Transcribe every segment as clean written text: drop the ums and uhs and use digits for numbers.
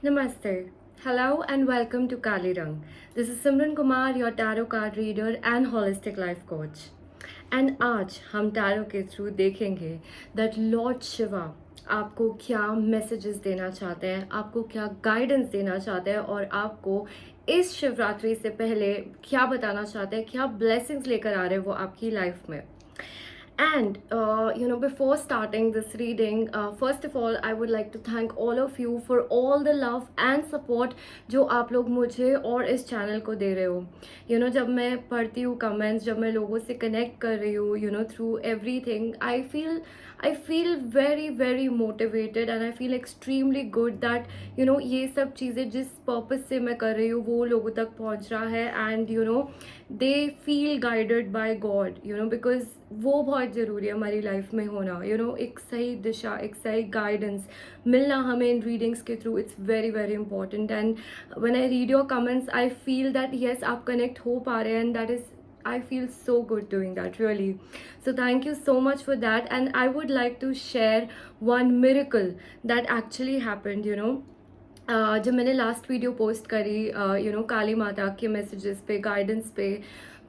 Namaste. Hello and welcome to Kali Rang. This is Simran Kumar, your tarot card reader and holistic life coach. And आज हम tarot के through देखेंगे that Lord Shiva आपको क्या messages देना चाहते हैं, आपको क्या गाइडेंस देना चाहते हैं और आपको इस शिवरात्रि से पहले क्या बताना चाहते हैं, क्या ब्लेसिंग्स लेकर आ रहे हैं वो आपकी लाइफ में. And before starting this reading, first of all, I would like to thank all of you for all the love and support जो आप लोग मुझे और इस चैनल को दे रहे हो. जब मैं पढ़ती हूँ कमेंट्स, जब मैं लोगों से कनेक्ट कर रही हूँ, through everything, I feel very very motivated and I feel extremely good that ये सब चीज़ें जिस पर्पस से मैं कर रही हूँ वो लोगों तक पहुँच रहा है. And they feel guided by God, because वो बहुत ज़रूरी है हमारी लाइफ में होना. एक सही दिशा, एक सही गाइडेंस मिलना हमें इन रीडिंग्स के through. It's very very important. And when I read your comments I feel that yes आप कनेक्ट हो पा रहे हैं and that is I feel so good doing that, really. So thank you so much for that. And I would like to share one miracle that actually happened. जब मैंने last video post करी काली माता के messages पे, guidance पे,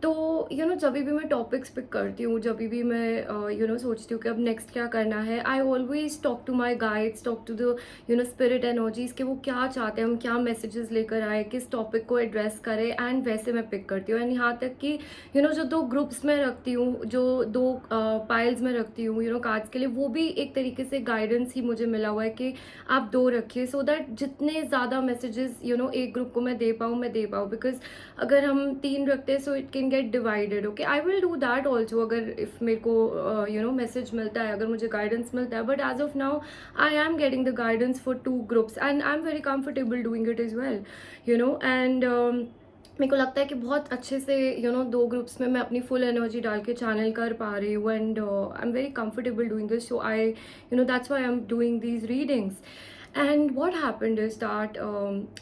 तो जब भी मैं टॉपिक्स पिक करती हूँ, जब भी मैं सोचती हूँ कि अब नेक्स्ट क्या करना है, I always talk to my guides, talk to the spirit energies कि वो क्या चाहते हैं, हम क्या मैसेजेस लेकर आए, किस टॉपिक को एड्रेस करें, एंड वैसे मैं पिक करती हूँ. एंड यहाँ तक कि जो दो ग्रुप्स में रखती हूँ, जो दो पाइल्स में रखती हूँ कार्ड्स के लिए, वो भी एक तरीके से गाइडेंस ही मुझे मिला हुआ है कि आप दो रखिए, सो दैट जितने ज़्यादा मैसेजेस एक ग्रुप को मैं दे पाऊँ, बिकॉज अगर हम 3 रखते हैं so it can get divided. Okay, I will do that also अगर इफ मेरे को मैसेज मिलता है, अगर मुझे गाइडेंस मिलता है. But as of now I am getting the guidance for 2 groups and I am very comfortable doing it as well. And मेरे को लगता है कि बहुत अच्छे से 2 ग्रुप्स में मैं अपनी फुल एनर्जी डाल के चैनल कर पा रही हूँ. And I am very comfortable doing this, so I that's why I am doing these readings. And what happened is that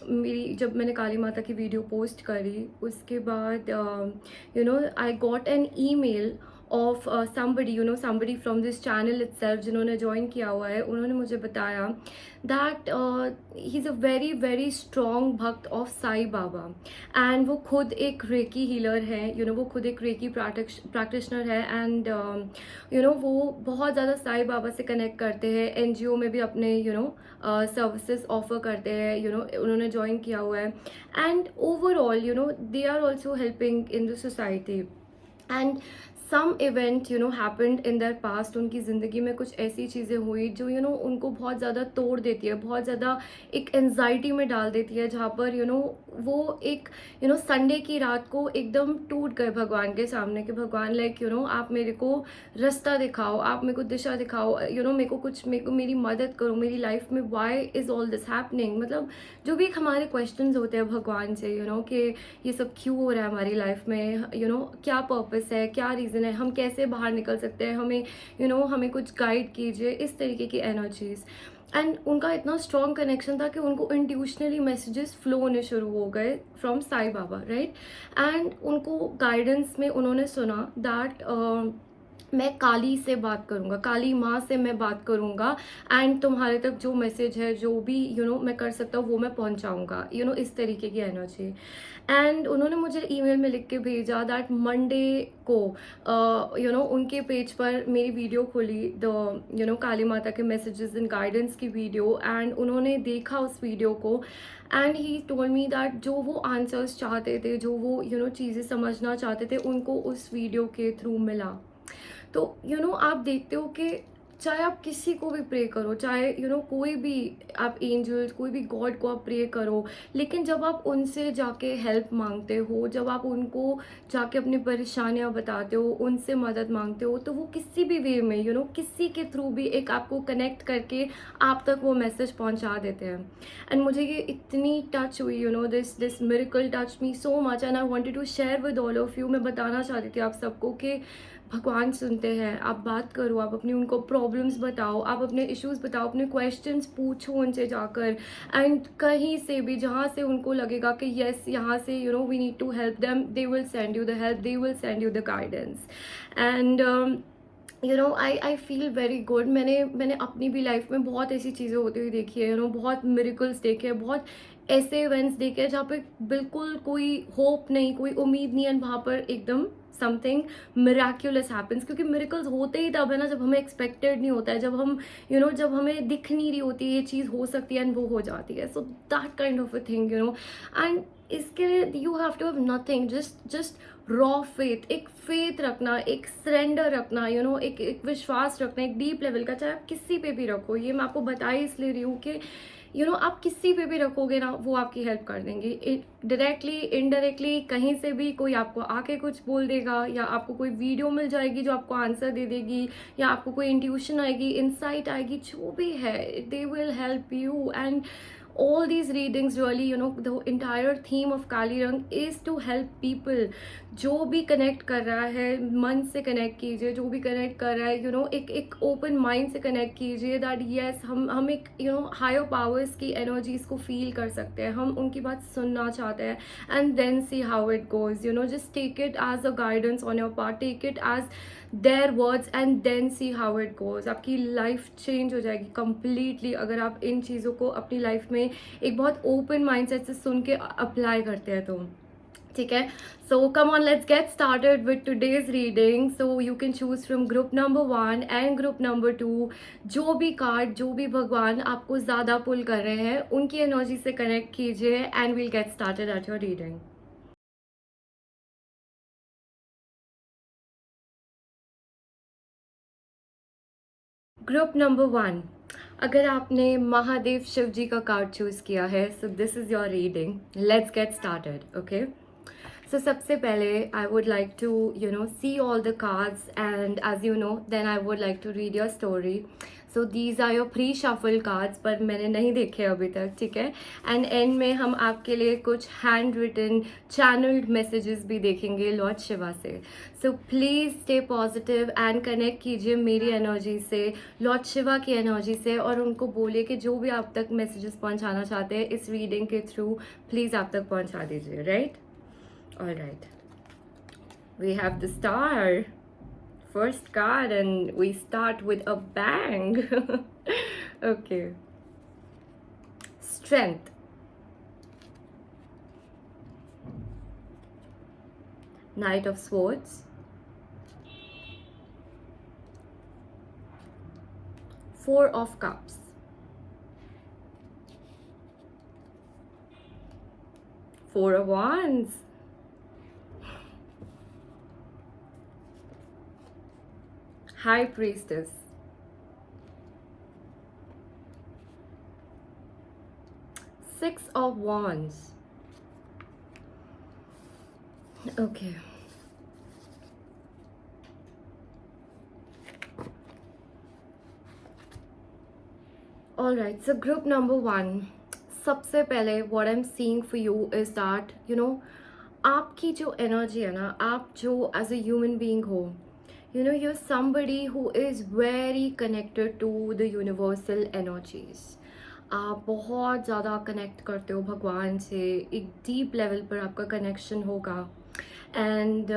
मेरी जब मैंने काली माता की वीडियो पोस्ट करी, उसके बाद I got an email of somebody from this channel itself, जिन्होंने join किया हुआ है. उन्होंने मुझे बताया that he is a very very strong भक्त ऑफ साई बाबा. एंड वो खुद एक रेकी हीलर है, वो खुद एक रेकी प्रैक्टिशनर है. एंड वो बहुत ज़्यादा साई बाबा से कनेक्ट करते हैं, NGO में भी अपने सर्विसेज ऑफर करते हैं. उन्होंने ज्वाइन किया हुआ है. And overall they are also helping in the society. And some event happened in their past. उनकी ज़िंदगी में कुछ ऐसी चीज़ें हुई जो उनको बहुत ज़्यादा तोड़ देती है, बहुत ज़्यादा एक एनजाइटी में डाल देती है, जहाँ पर वो एक संडे की रात को एकदम टूट गए भगवान के सामने कि भगवान लाइक आप मेरे को रास्ता दिखाओ, आप मेरे को दिशा दिखाओ, मेरे को मेरी मदद करो मेरी लाइफ में. Why is all this happening, मतलब जो भी हमारे क्वेश्चंस होते हैं भगवान से कि ये सब क्यों हो रहा है हमारी लाइफ में, क्या पर्पस है, क्या रीज़न है, हम कैसे बाहर निकल सकते हैं, हमें हमें कुछ गाइड कीजिए, इस तरीके की एनर्जीज. एंड उनका इतना स्ट्रॉन्ग कनेक्शन था कि उनको इंट्यूशनली मैसेजेस फ्लो होने शुरू हो गए from Sai Baba, right. And उनको गाइडेंस में उन्होंने सुना दैट मैं काली से बात करूँगा, काली माँ से मैं बात करूँगा, एंड तुम्हारे तक जो मैसेज है, जो भी मैं कर सकता हूँ वो मैं पहुँचाऊँगा, इस तरीके की एनर्जी. एंड उन्होंने मुझे ईमेल में लिख के भेजा दैट मंडे को उनके पेज पर मेरी वीडियो खुली, द काली माता के मैसेजेस एंड गाइडेंस की वीडियो. एंड उन्होंने देखा उस वीडियो को and he told me that जो वो आंसर्स चाहते थे, जो वो चीज़ें समझना चाहते थे, उनको उस वीडियो के थ्रू मिला. तो आप देखते हो कि चाहे आप किसी को भी प्रे करो, चाहे कोई भी आप एंजल्स, कोई भी गॉड को आप प्रे करो, लेकिन जब आप उनसे जाके हेल्प मांगते हो, जब आप उनको जाके अपनी परेशानियां बताते हो, उनसे मदद मांगते हो, तो वो किसी भी वे में किसी के थ्रू भी एक आपको कनेक्ट करके आप तक वो मैसेज पहुंचा देते हैं. एंड मुझे ये इतनी टच हुई, this miracle touch me so much and I wanted to share with all of you. मैं बताना चाहती थी आप सबको कि भगवान सुनते हैं. आप बात करो, आप अपनी उनको प्रॉब्लम्स बताओ, आप अपने इश्यूज बताओ, अपने क्वेश्चंस पूछो उनसे जाकर. एंड कहीं से भी जहाँ से उनको लगेगा कि येस यहाँ से we need to help them, they will send you the help, they will send you the guidance. And I feel very good. मैंने अपनी भी लाइफ में बहुत ऐसी चीज़ें होती हुई देखी है, बहुत मिरेकल्स देखे हैं, बहुत ऐसे इवेंट्स देखे हैं जहाँ पे बिल्कुल कोई होप नहीं, कोई उम्मीद नहीं है, वहाँ पर एकदम समथिंग मिराक्यूलस हैपन्स। क्योंकि मिरेकल्स होते ही तब है ना जब हमें एक्सपेक्टेड नहीं होता है, जब हम जब हमें दिख नहीं रही होती ये चीज़ हो सकती है एंड वो हो जाती है। So that kind of a thing and इसके लिए you have to have nothing, just raw faith, एक फेथ रखना, एक सरेंडर रखना, एक विश्वास रखना, एक डीप लेवल का, चाहे आप किसी पे भी रखो। ये मैं आपको बता ही इसलिए रही हूँ कि आप किसी पे भी रखोगे ना, वो आपकी हेल्प कर देंगे, डायरेक्टली इनडायरेक्टली। कहीं से भी कोई आपको आके कुछ बोल देगा, या आपको कोई वीडियो मिल जाएगी जो आपको आंसर दे देगी, या आपको कोई इंट्यूशन आएगी, इंसाइट आएगी, जो भी है, they will help you. And all these readings really, the entire theme of Kali Rang is to help people. जो भी कनेक्ट कर रहा है मन से कनेक्ट कीजिए, जो भी कनेक्ट कर रहा है एक ओपन माइंड से कनेक्ट कीजिए, दैट यस हम एक हायर पावर्स की एनर्जीज को फील कर सकते हैं, हम उनकी बात सुनना चाहते हैं। And then see how it goes, just take it as a guidance on your part, take it as their words and then see how it goes. आपकी लाइफ चेंज हो जाएगी कम्प्लीटली अगर आप इन चीज़ों को अपनी लाइफ में एक बहुत ओपन माइंडसेट से सुन के अप्लाई करते हैं तो ठीक है। So come on, let's get started with today's reading. So you can choose from group number 1 and group number 2। जो भी कार्ड, जो भी भगवान आपको ज़्यादा पुल कर रहे हैं उनकी एनर्जी से कनेक्ट कीजिए and we'll get started at your reading. Group number 1, अगर आपने महादेव शिव जी का कार्ड चूज़ किया है, so this is your reading. Let's get started. Okay, so सबसे पहले I would like to see all the cards, and as you know then I would like to read your story. So these are your pre-shuffle cards, पर मैंने नहीं देखे अभी तक, ठीक है। एंड एंड में हम आपके लिए कुछ हैंड रिटन चैनल्ड मैसेजेस भी देखेंगे लॉर्ड शिवा से। So please stay positive and connect कीजिए मेरी एनर्जी से, लॉर्ड शिवा की एनर्जी से, और उनको बोलिए कि जो भी आप तक मैसेजेस पहुंचाना चाहते हैं इस रीडिंग के थ्रू प्लीज़ आप तक पहुंचा दीजिए, right? All right, we have the star, first card, and we start with a bang. Okay, strength, Knight of Swords, Four of Cups, Four of Wands, High Priestess, Six of Wands. Okay. All right, so group number 1, सबसे पहले what I'm seeing for you is that आपकी जो energy है ना, आप जो as a human being हो, you're somebody who is very connected to the universal energies. आप बहुत ज़्यादा कनेक्ट करते हो भगवान से, एक डीप लेवल पर आपका कनेक्शन होगा। एंड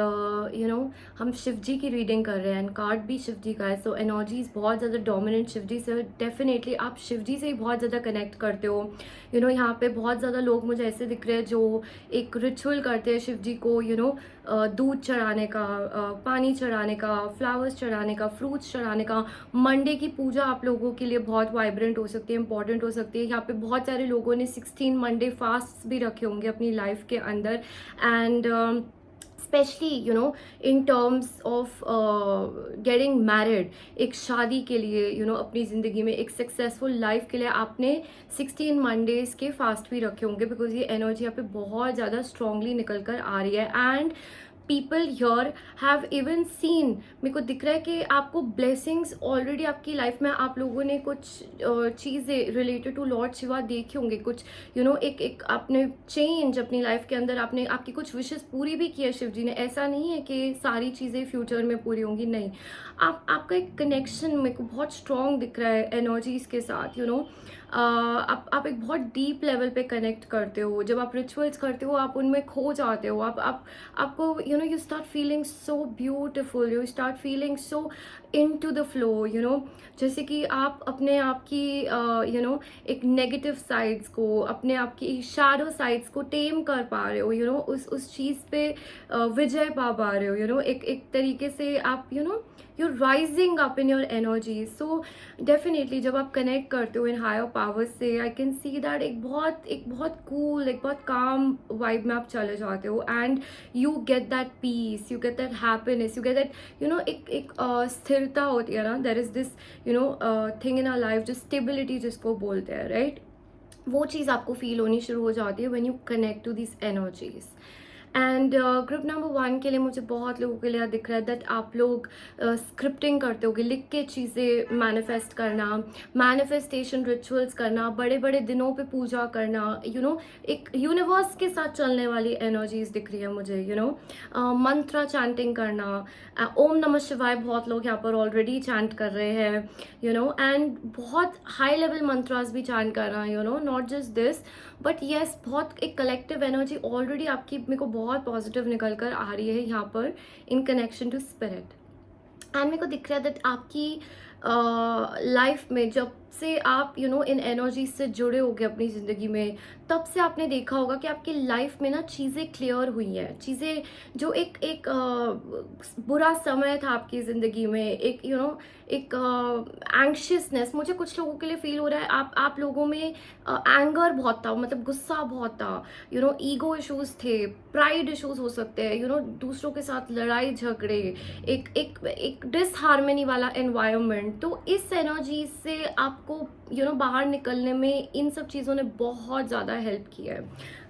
हम शिव जी की रीडिंग कर रहे हैं एंड कार्ड भी शिव जी का है, सो एनर्जीज बहुत ज़्यादा डोमिनेंट शिव जी से, डेफिनेटली आप शिव जी से ही बहुत ज़्यादा कनेक्ट करते हो। यहाँ पे बहुत ज़्यादा लोग मुझे ऐसे दिख रहे हैं जो एक रिचुअल करते हैं शिव जी को, दूध चढ़ाने का, पानी चढ़ाने का, फ्लावर्स चढ़ाने का, फ्रूट्स चढ़ाने का। मंडे की पूजा आप लोगों के लिए बहुत वाइब्रेंट हो सकती है, इंपॉर्टेंट हो सकती है। यहाँ पे बहुत सारे लोगों ने 16 मंडे फास्ट भी रखे होंगे अपनी लाइफ के अंदर, and specially in terms of getting married, एक शादी के लिए अपनी ज़िंदगी में एक सक्सेसफुल लाइफ के लिए आपने 16 मंडेज़ के फास्ट भी रखे होंगे, बिकॉज ये एनर्जी यहाँ पे बहुत ज़्यादा स्ट्रांगली निकल कर आ रही है। And people here have even seen, मेरे को दिख रहा है कि आपको ब्लेसिंग्स ऑलरेडी आपकी लाइफ में, आप लोगों ने कुछ चीज़ें रिलेटेड टू लॉर्ड शिवा देखी होंगी, कुछ एक आपने चेंज अपनी लाइफ के अंदर, आपने आपकी कुछ विशेस पूरी भी की है शिव जी ने। ऐसा नहीं है कि सारी चीज़ें फ्यूचर में पूरी होंगी, नहीं, आपका एक कनेक्शन मेरे को बहुत स्ट्रॉन्ग दिख रहा है एनर्जीज़ के साथ। आप एक बहुत डीप लेवल पे कनेक्ट करते हो, जब आप रिचुअल्स करते हो आप उनमें खो जाते हो, आपको you start feeling so beautiful, you start feeling so into the flow, जैसे कि आप अपने आप की एक नेगेटिव साइड्स को, अपने आप की शैडो साइड्स को टेम कर पा रहे हो, उस चीज़ पे विजय पा रहे हो, एक तरीके से आप you're rising up in your energy. So definitely जब आप कनेक्ट करते हो इन हायर पावर्स से, आई कैन सी दैट एक बहुत कूल, एक बहुत काम वाइब में आप चले जाते हो, and you get that peace, you get that happiness, you get that एक स्थिरता होती है ना, there is this thing in our life, जो स्टेबिलिटी जिसको बोलते हैं, राइट? वो चीज़ आपको फील होनी शुरू हो जाती है when you connect to this energies. And group number 1 के लिए मुझे बहुत लोगों के लिए दिख रहा है दैट आप लोग स्क्रिप्टिंग करते होगे, लिख के चीज़ें मैनिफेस्ट करना, मैनिफेस्टेशन रिचुअल्स करना, बड़े बड़े दिनों पे पूजा करना, एक यूनिवर्स के साथ चलने वाली एनर्जीज दिख रही है मुझे, मंत्रा चैंटिंग करना, ओम नमः शिवाय बहुत लोग यहाँ पर ऑलरेडी चैंट कर रहे हैं, एंड बहुत हाई लेवल मंत्रास भी चैंट करना, not just this, but yes बहुत एक कलेक्टिव एनर्जी ऑलरेडी आपकी मेरे को बहुत पॉजिटिव निकल कर आ रही है यहाँ पर in connection to spirit. And मेरे को दिख रहा है दैट आपकी लाइफ में जब से आप इन एनर्जी से जुड़े होगे अपनी ज़िंदगी में, तब से आपने देखा होगा कि आपकी लाइफ में ना चीज़ें क्लियर हुई हैं, चीज़ें जो एक बुरा समय था आपकी ज़िंदगी में, एक एक एंग्शियसनेस मुझे कुछ लोगों के लिए फील हो रहा है, आप लोगों में एंगर बहुत था, मतलब गुस्सा बहुत था, ईगो इश्यूज थे, प्राइड इश्यूज हो सकते हैं, दूसरों के साथ लड़ाई झगड़े, एक डिसहार्मनी वाला एनवायरनमेंट. तो इस एनर्जी से आपको बाहर निकलने में इन सब चीज़ों ने बहुत ज़्यादा हेल्प किया है,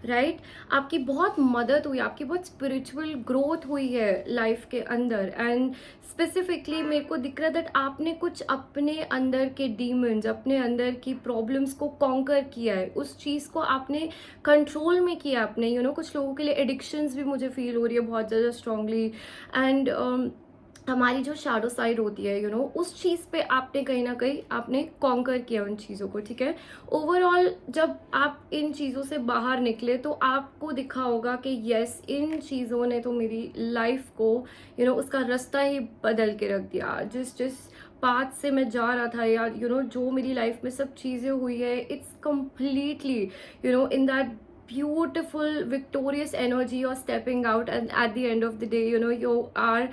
राइट? आपकी बहुत मदद हुई, आपकी बहुत स्पिरिचुअल ग्रोथ हुई है लाइफ के अंदर. एंड स्पेसिफिकली मेरे को दिख रहा है दैट आपने कुछ अपने अंदर के डीमंस, अपने अंदर की प्रॉब्लम्स को कॉन्कर किया है, उस चीज़ को आपने कंट्रोल में किया अपने, कुछ लोगों के लिए एडिक्शंस भी मुझे फील हो रही है बहुत ज़्यादा स्ट्रांगली. एंड हमारी जो शैडो साइड होती है, उस चीज़ पे आपने कहीं ना कहीं आपने कॉन्कर किया उन चीज़ों को, ठीक है? ओवरऑल जब आप इन चीज़ों से बाहर निकले तो आपको दिखा होगा कि यस, इन चीज़ों ने तो मेरी लाइफ को उसका रास्ता ही बदल के रख दिया. जिस पाथ से मैं जा रहा था, या जो मेरी लाइफ में सब चीज़ें हुई है, it's completely in that beautiful victorious energy you're stepping out, and at the end of the day you are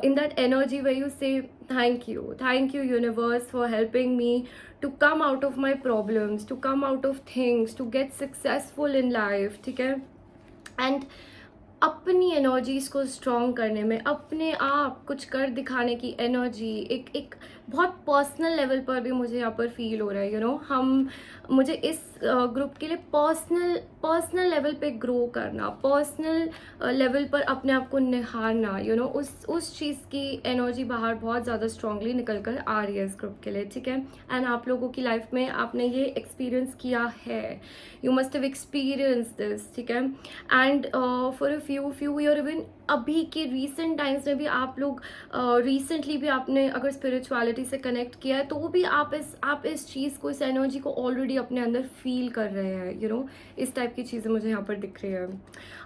in that energy where you say thank you universe for helping me to come out of my problems, to come out of things, to get successful in life, ठीक है? And अपनी energies को strong करने में, अपने आप कुछ कर दिखाने की एनर्जी, एक बहुत पर्सनल लेवल पर भी मुझे यहाँ पर फील हो रहा है. मुझे इस ग्रुप के लिए पर्सनल लेवल पे ग्रो करना, पर्सनल लेवल पर अपने आप को निहारना, उस चीज़ की एनर्जी बाहर बहुत ज़्यादा स्ट्रांगली निकल कर आ रही है इस ग्रुप के लिए, ठीक है? एंड आप लोगों की लाइफ में आपने ये एक्सपीरियंस किया है, you must have experience this, ठीक है? And for a few year, even अभी के रिसेंट टाइम्स में भी आप लोग रिसेंटली भी आपने अगर स्पिरिचुअलिटी से कनेक्ट किया है, तो वो भी आप इस चीज़ को, इस एनर्जी को ऑलरेडी अपने अंदर फील कर रहे हैं, इस टाइप की चीज़ें मुझे यहाँ पर दिख रही है.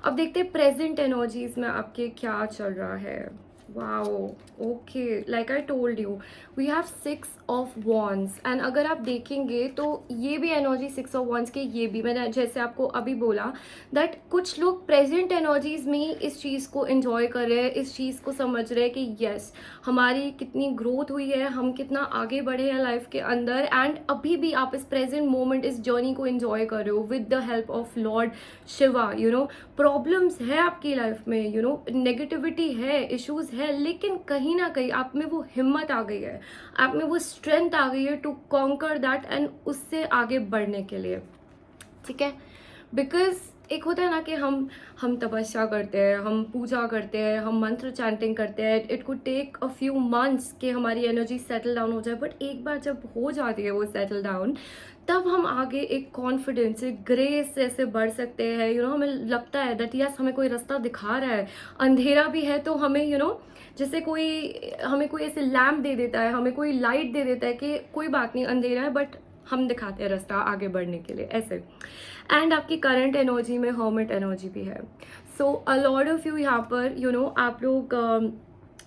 अब देखते हैं प्रेजेंट एनर्जीज में आपके क्या चल रहा है. Wow, okay, like I told you we have 6 of wands. And अगर आप देखेंगे तो ये भी एनर्जी 6 ऑफ वॉन्ड्स के, ये भी मैंने जैसे आपको अभी बोला दैट कुछ लोग प्रेजेंट एनर्जीज में ही इस चीज़ को एंजॉय कर रहे हैं, इस चीज़ को समझ रहे हैं कि यस, हमारी कितनी ग्रोथ हुई है, हम कितना आगे बढ़े हैं लाइफ के अंदर, एंड अभी भी आप इस प्रेजेंट मोमेंट, इस जर्नी को एंजॉय कर रहे हो with the help of Lord Shiva. Problems है आपकी लाइफ में, नेगेटिविटी है, इश्यूज है, लेकिन कहीं ना कहीं आप में वो हिम्मत आ गई है, आप में वो स्ट्रेंथ आ गई है टू कॉन्कर दैट एंड उससे आगे बढ़ने के लिए, ठीक है? बिकॉज एक होता है ना कि हम तपस्या करते हैं, हम पूजा करते हैं, हम मंत्र चैंटिंग करते हैं, it could take a few months कि हमारी एनर्जी सेटल डाउन हो जाए, बट एक बार जब हो जाती है वो सेटल डाउन, तब हम आगे एक कॉन्फिडेंस, एक ग्रेस से ऐसे बढ़ सकते हैं. हमें लगता है दैट यस, हमें कोई रास्ता दिखा रहा है, अंधेरा भी है तो हमें जैसे हमें कोई ऐसे लैम्प दे देता है, हमें कोई लाइट दे देता है कि कोई बात नहीं, अंधेरा है बट हम दिखाते हैं रास्ता आगे बढ़ने के लिए, ऐसे. एंड आपकी करंट एनर्जी में हर्मिट एनर्जी भी है. सो अ लॉट ऑफ यू यहाँ पर आप लोग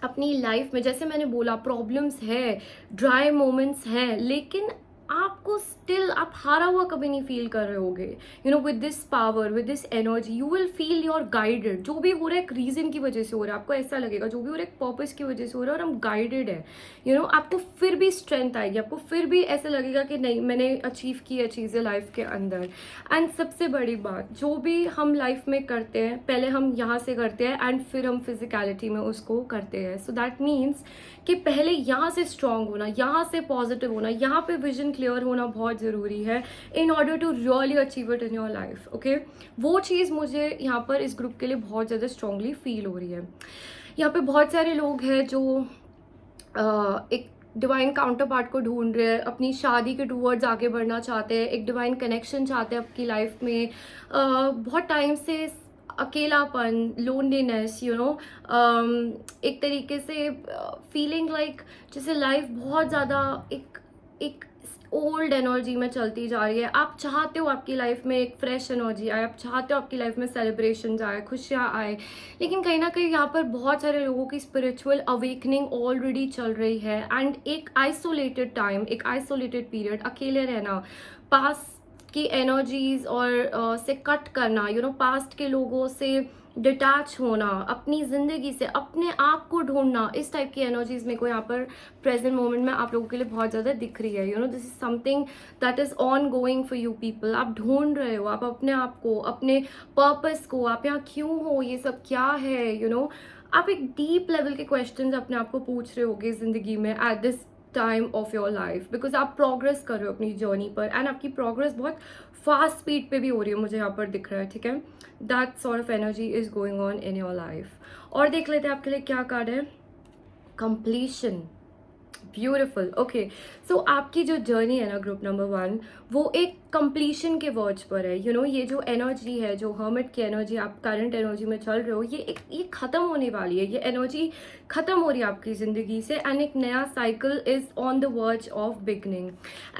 अपनी लाइफ में, जैसे मैंने बोला, प्रॉब्लम्स है, ड्राई मोमेंट्स हैं, लेकिन आपको स्टिल, आप हारा हुआ कभी नहीं फील कर रहे होगे। You know, with this power, with this energy, you will feel your guided. जो भी हो रहा है एक रीजन की वजह से हो रहा है, आपको ऐसा लगेगा जो भी हो रहा है एक पर्पस की वजह से हो रहा है और हम गाइडेड है। यू नो, आपको फिर भी स्ट्रेंथ आएगी, आपको फिर भी ऐसा लगेगा कि नहीं, मैंने अचीव की है चीज़ें लाइफ के अंदर। एंड सबसे बड़ी बात, जो भी हम लाइफ में करते हैं, पहले हम यहाँ से करते हैं एंड फिर हम फिजिकलिटी में उसको करते हैं। सो दैट मीन्स कि पहले यहाँ से स्ट्रांग होना, यहाँ से पॉजिटिव होना, यहाँ पे विजन क्लियर होना बहुत ज़रूरी है in order to really achieve it in your life. Okay, वो चीज़ मुझे यहाँ पर इस ग्रुप के लिए बहुत ज़्यादा स्ट्रांगली फील हो रही है। यहाँ पे बहुत सारे लोग हैं जो एक डिवाइन काउंटर पार्ट को ढूंढ रहे हैं, अपनी शादी के टूवर्ड्स आगे बढ़ना चाहते हैं, एक डिवाइन कनेक्शन चाहते हैं आपकी लाइफ में। बहुत टाइम से अकेलापन, लोनलीनेस, यू नो, एक तरीके से फीलिंग लाइक जैसे लाइफ बहुत ज़्यादा एक एक ओल्ड एनर्जी में चलती जा रही है। आप चाहते हो आपकी लाइफ में एक फ्रेश एनर्जी आए, आप चाहते हो आपकी लाइफ में सेलिब्रेशन आए, खुशियाँ आए, लेकिन कहीं ना कहीं यहाँ पर बहुत सारे लोगों की स्पिरिचुअल अवेकनिंग ऑलरेडी चल रही है। एंड एक आइसोलेटेड टाइम, एक आइसोलेटेड पीरियड, अकेले रहना, पास्ट की एनर्जीज और से कट करना, यू नो, पास्ट के लोगों से डिटैच होना, अपनी ज़िंदगी से अपने आप को ढूंढना, इस टाइप की एनर्जीज मेरे को यहाँ पर प्रेजेंट मोमेंट में आप लोगों के लिए बहुत ज़्यादा दिख रही है। You know, this is something that is on going for you people. आप ढूंढ रहे हो, आप अपने आप को, अपने पर्पस को, आप यहाँ क्यों हो, ये सब क्या है, यू नो, आप एक डीप लेवल के क्वेश्चंस अपने आप को पूछ रहे होगे ज़िंदगी में at this time of your life, because आप प्रोग्रेस कर रहे हो अपनी जर्नी पर एंड आपकी प्रोग्रेस बहुत फास्ट स्पीड पे भी हो रही है, मुझे यहाँ पर दिख रहा है। ठीक है, that sort of energy is going on in your life. और देख लेते हैं आपके लिए क्या कार्ड है। Completion, beautiful. ओके, सो आपकी जो जर्नी है ना ग्रुप नंबर 1, वो एक कंप्लीशन के वर्ड्स पर है। यू नो, ये जो एनर्जी है, जो हर्मिट की एनर्जी, आप करंट एनर्जी में चल रहे हो, ये खत्म होने वाली है, ये एनर्जी खत्म हो रही है आपकी ज़िंदगी से एंड एक नया cycle is on the verge of beginning.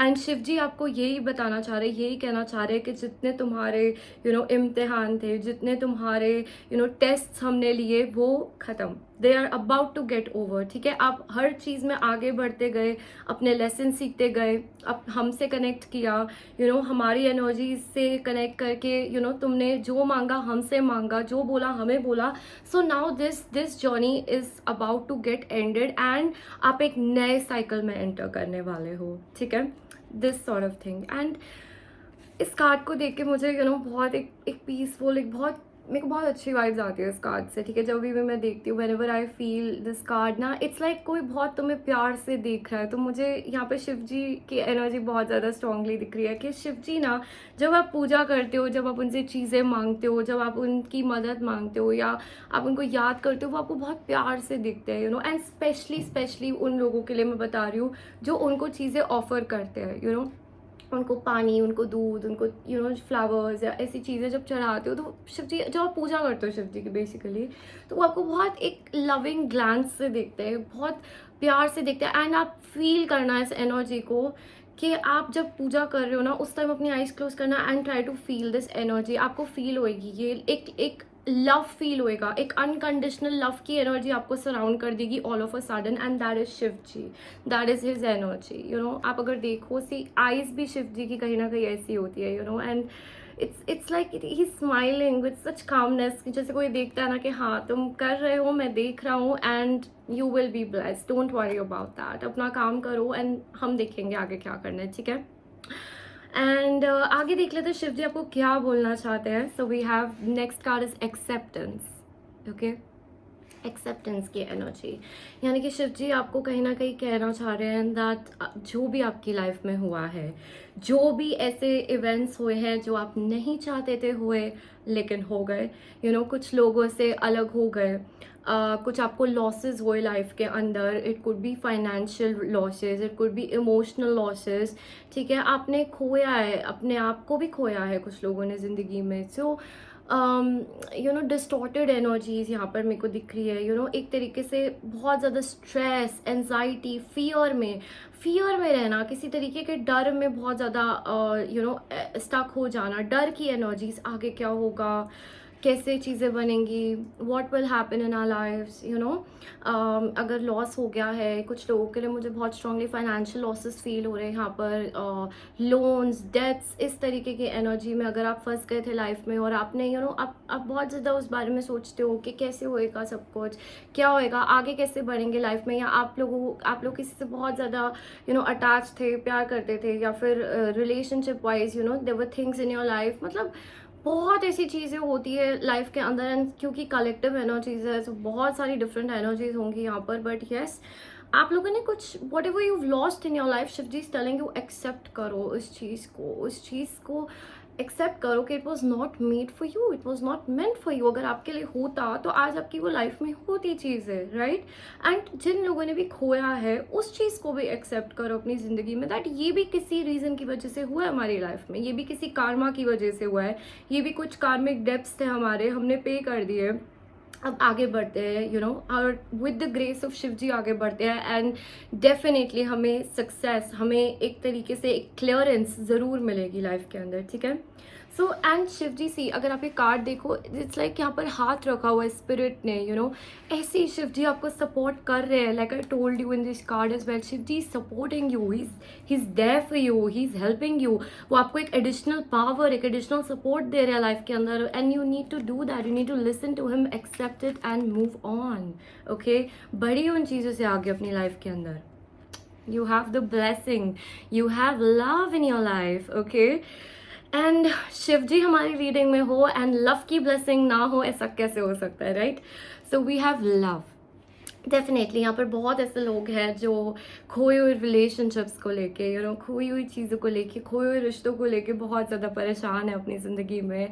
And Shiv ji आपको यही बताना चाह रहे, यही कहना चाह रहे कि जितने तुम्हारे यू नो इम्तिहान थे, जितने तुम्हारे यू नो टेस्ट हमने लिए, वो ख़त्म, they are about to get over. ठीक है, आप हर चीज़ में आगे बढ़ते गए, अपने लेसन सीखते गए, अब हमसे कनेक्ट किया, यू नो, हमारी एनर्जी से कनेक्ट करके, यू नो, तुमने जो मांगा हमसे मांगा, जो बोला हमें बोला। So now this journey is about to get ended and आप एक नए साइकिल में एंटर करने वाले हो। ठीक है, this sort of thing. And इस कार्ड को देख के मुझे यू नो बहुत एक पीसफुल, एक बहुत, मेरे को बहुत अच्छी वाइब्स आती है इस कार्ड से। ठीक है, जब भी मैं देखती हूँ, whenever I feel this card ना, इट्स लाइक कोई बहुत तुम्हें प्यार से देख रहा है। तो मुझे यहाँ पे शिव जी की एनर्जी बहुत ज़्यादा स्ट्रांगली दिख रही है कि शिव जी ना, जब आप पूजा करते हो, जब आप उनसे चीज़ें मांगते हो, जब आप उनकी मदद मांगते हो या आप उनको याद करते हो, वो आपको बहुत प्यार से दिखते हैं। यू नो, एंड स्पेशली उन लोगों के लिए मैं बता रही हूँ जो उनको चीज़ें ऑफर करते हैं। यू नो, उनको पानी, उनको दूध, उनको यू नो फ्लावर्स या ऐसी चीज़ें जब चढ़ाते हो, तो शिव जी, जब आप पूजा करते हो शिव जी की बेसिकली, तो वो आपको बहुत एक लविंग ग्लैंस से देखते हैं, बहुत प्यार से देखते हैं। एंड आप फील करना है इस एनर्जी को कि आप जब पूजा कर रहे हो ना, उस टाइम अपनी आइज क्लोज करना and try to feel this energy. आपको फील होएगी, ये एक लव फील होएगा, एक अनकंडीशनल लव की एनर्जी आपको सराउंड कर देगी all of a sudden, and that is Shiv ji, that is his energy. You know, आप अगर देखो, सी आइज भी शिव जी की कहीं ना कहीं ऐसी होती है। You know, and it's like he smiling with such calmness, जैसे कोई देखता है ना कि हाँ तुम कर रहे हो, मैं देख रहा हूँ, and you will be blessed, don't worry about that. अपना काम करो एंड हम देखेंगे आगे क्या करना है। ठीक है, एंड आगे देख लेते हैं शिव जी आपको क्या बोलना चाहते हैं। So we have next card is acceptance. Okay, acceptance की एनर्जी, यानी कि शिव जी आपको कहीं ना कहीं कहना चाह रहे हैं दैट जो भी आपकी लाइफ में हुआ है, जो भी ऐसे इवेंट्स हुए हैं जो आप नहीं चाहते थे हुए लेकिन हो गए, यू नो, कुछ लोगों से अलग हो गए, कुछ आपको लॉसेस हुए लाइफ के अंदर, it could be financial losses, it could be emotional losses. ठीक है, आपने खोया है, अपने आप को भी खोया है कुछ लोगों ने ज़िंदगी में। So you know, distorted energies यहाँ पर मेरे को दिख रही है। यू नो, एक तरीके से बहुत ज़्यादा स्ट्रेस, एंजाइटी, फियर में रहना, किसी तरीके के डर में बहुत ज़्यादा यू नो स्टक हो जाना, डर की एनर्जीज, आगे क्या होगा, कैसे चीज़ें बनेंगी, what will happen in our lives, you know. अगर लॉस हो गया है कुछ लोगों के लिए, मुझे बहुत स्ट्रांगली फाइनेंशियल लॉसेस फील हो रहे हैं यहाँ पर, लोन्स, डेट्स, इस तरीके की एनर्जी में अगर आप फंस गए थे लाइफ में और आपने यू नो आप बहुत ज़्यादा उस बारे में सोचते हो कि कैसे होएगा सब कुछ, क्या होएगा आगे, कैसे बढ़ेंगे लाइफ में, या आप लोग किसी से बहुत ज़्यादा यू नो अटैच थे, प्यार करते थे, या फिर relationship wise you know there were things in your life. मतलब बहुत ऐसी चीज़ें होती है लाइफ के अंदर, एंड क्योंकि कलेक्टिव एनर्जीज है तो बहुत सारी डिफरेंट एनर्जीज होंगी यहाँ पर। बट यस, आप लोगों ने कुछ whatever you lost in your life, Shiv ji is telling you accept करो उस चीज़ को एक्सेप्ट करो कि it was not made for you, it was not meant for you. अगर आपके लिए होता तो आज आपकी वो लाइफ में होती चीज़ है, राइट। एंड जिन लोगों ने भी खोया है उस चीज़ को भी एक्सेप्ट करो अपनी ज़िंदगी में, दैट ये भी किसी रीज़न की वजह से हुआ है हमारी लाइफ में, ये भी किसी कार्मा की वजह से हुआ है, ये भी कुछ कार्मिक डेब्ट्स थे हमारे, हमने पे कर दिए, अब आगे बढ़ते हैं यू नो, और with the grace of Shiv ji आगे बढ़ते हैं। एंड डेफिनेटली हमें सक्सेस, हमें एक तरीके से एक क्लियरेंस ज़रूर मिलेगी लाइफ के अंदर, ठीक है। सो एंड शिव जी सी, अगर आप ये कार्ड देखो, इट्स लाइक यहाँ पर हाथ रखा हुआ है स्पिरिट ने, यू नो, ऐसे ही शिव जी आपको सपोर्ट कर रहे हैं। Like I told you in this card as well, Shiv ji is supporting you, he is there for you, he is helping you. वो आपको एक एडिशनल पावर, एक एडिशनल सपोर्ट दे रहे हैं लाइफ के अंदर, and you need to do that, you need to listen to him, accept it and move on. Okay, बढ़िए उन चीज़ों से आगे अपनी लाइफ के अंदर। You have the blessing, you have love in your life, okay? And Shiv ji हमारी reading में हो एंड लव की ब्लेसिंग ना हो, ऐसा कैसे हो सकता है, right. So we have love, definitely यहाँ पर बहुत ऐसे लोग हैं जो खोए हुए रिलेशनशिप्स को लेके, यू नो, खोई हुई चीज़ों को लेके, खोए हुए रिश्तों को लेके बहुत ज़्यादा परेशान है अपनी ज़िंदगी में।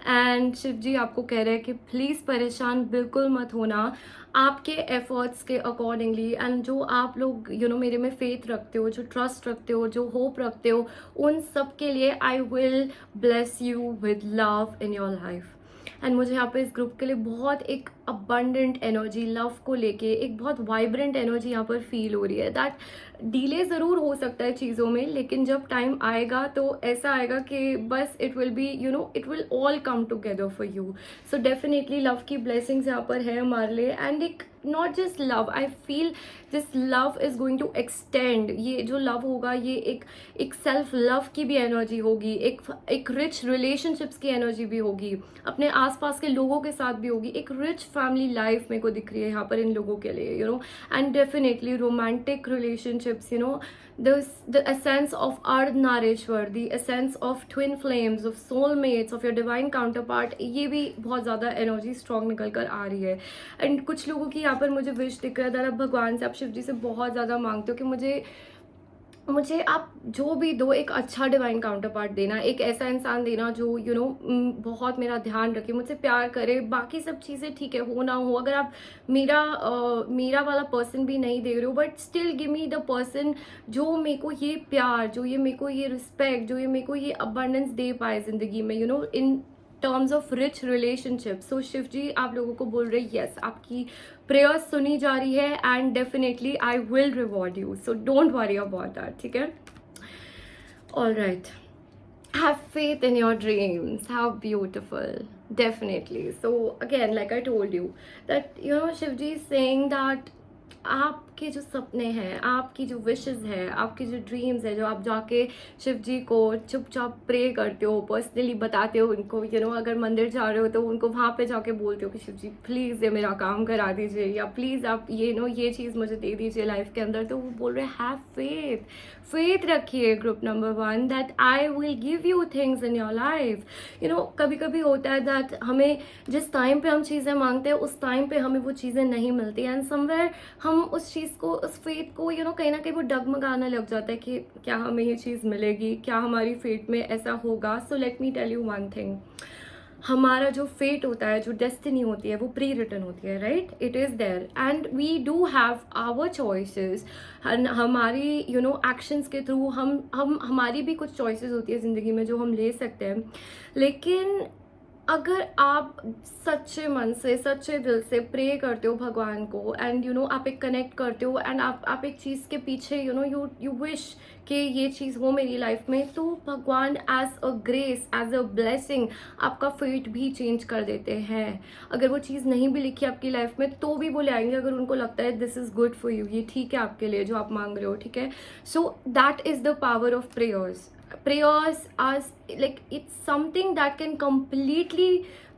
एंड शिव जी आपको कह रहे हैं कि प्लीज़ परेशान बिल्कुल मत होना, आपके एफर्ट्स के अकॉर्डिंगली, एंड जो आप लोग यू नो मेरे में फेथ रखते हो, जो ट्रस्ट रखते हो, जो होप रखते हो, उन सब के लिए I will bless you with love in your life. And मुझे यहाँ पे इस ग्रुप के लिए बहुत एक अबंडेंट एनर्जी, लव को लेके एक बहुत वाइब्रेंट एनर्जी यहाँ पर फील हो रही है। दैट डिले ज़रूर हो सकता है चीज़ों में, लेकिन जब टाइम आएगा तो ऐसा आएगा कि बस it will be you know, it will all come together for you. So definitely love की ब्लेसिंग्स यहाँ पर है हमारे लिए, एंड एक not just love, I feel this love is going to extend. ये जो लव होगा ये एक सेल्फ लव की भी एनर्जी होगी, एक रिच रिलेशनशिप्स की एनर्जी भी होगी, अपने आसपास के लोगों के साथ भी होगी, एक रिच फैमिली लाइफ मेरे को दिख रही है यहाँ पर इन लोगों के लिए, you know. And definitely romantic relationships, you know, the essence of Ardhnarishwar, the essence of twin flames, of soulmates, of your divine counterpart, ये भी बहुत ज़्यादा एनर्जी स्ट्रॉन्ग निकल कर आ रही है। एंड कुछ लोगों की यहाँ पर मुझे विश दिख रहा है, आप भगवान से, आप शिव जी से बहुत ज़्यादा मांगते हो कि मुझे आप जो भी दो, एक अच्छा डिवाइन काउंटर पार्ट देना, एक ऐसा इंसान देना जो यू नो बहुत मेरा ध्यान रखे, मुझसे प्यार करे, बाकी सब चीज़ें ठीक है हो ना हो, अगर आप मेरा वाला पर्सन भी नहीं दे रहे हो, but still give me the person जो मेरे को ये प्यार, जो ये मेरे को ये रिस्पेक्ट, जो ये मेरे को ये अबंडेंस दे पाए ज़िंदगी में, you know, in terms of rich relationship. So Shiv ji आप लोगों को बोल रहे यस, आपकी प्रेयर्स सुनी जा रही है, and definitely I will reward you, so don't worry about that, ठीक है। All right, have faith in your dreams, how beautiful, definitely. So again like I told you that you know Shiv ji is saying that आपके जो सपने हैं, आपकी जो wishes है, आपकी जो ड्रीम्स है, जो आप जाके शिव जी को चुपचाप प्रे करते हो, पर्सनली बताते हो उनको, यू नो, अगर मंदिर जा रहे हो तो उनको वहाँ पे जाके बोलते हो कि शिव जी प्लीज़ ये मेरा काम करा दीजिए, या प्लीज़ आप ये नो ये चीज़ मुझे दे दीजिए लाइफ के अंदर, तो वो बोल रहे हैव फेथ रखिए। Group number 1 that I will give you things in your life. You know, कभी कभी होता है दैट हमें जिस टाइम पे हम चीज़ें मांगते हैं उस टाइम पे हमें वो चीज़ें नहीं मिलती, एंड समवेयर हम उस चीज़ को, उस फेथ को यू नो कहीं ना कहीं वो डगमगाने लग जाता है कि क्या हमें ये चीज़ मिलेगी, क्या हमारी फेट में ऐसा होगा। So let me tell you one thing, हमारा जो फेट होता है, जो डेस्टिनी होती है, वो प्री रिटन होती है, right, it is there, and we do have our choices. हमारी यू नो एक्शंस के थ्रू हमारी भी कुछ चॉइसेस होती है ज़िंदगी में जो हम ले सकते हैं, लेकिन अगर आप सच्चे मन से सच्चे दिल से प्रे करते हो भगवान को, एंड आप एक कनेक्ट करते हो, एंड आप एक चीज़ के पीछे यू विश कि ये चीज़ हो मेरी लाइफ में, तो भगवान as a grace, as a blessing आपका फेट भी चेंज कर देते हैं। अगर वो चीज़ नहीं भी लिखी आपकी लाइफ में तो भी वो ले आएंगे, अगर उनको लगता है this is good for you, ये ठीक है आपके लिए जो आप मांग रहे हो, ठीक है। So that is the power of prayers. Prayers are like it's something that can completely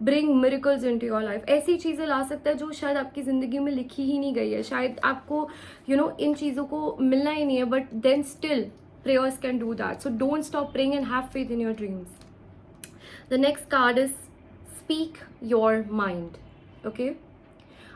bring miracles into your life. ऐसी चीज़ें ला सकता है जो शायद आपकी ज़िंदगी में लिखी ही नहीं गई है, शायद आपको इन चीज़ों को मिलना ही नहीं है, but then still prayers can do that. So don't stop praying and have faith in your dreams. The next card is speak your mind. Okay.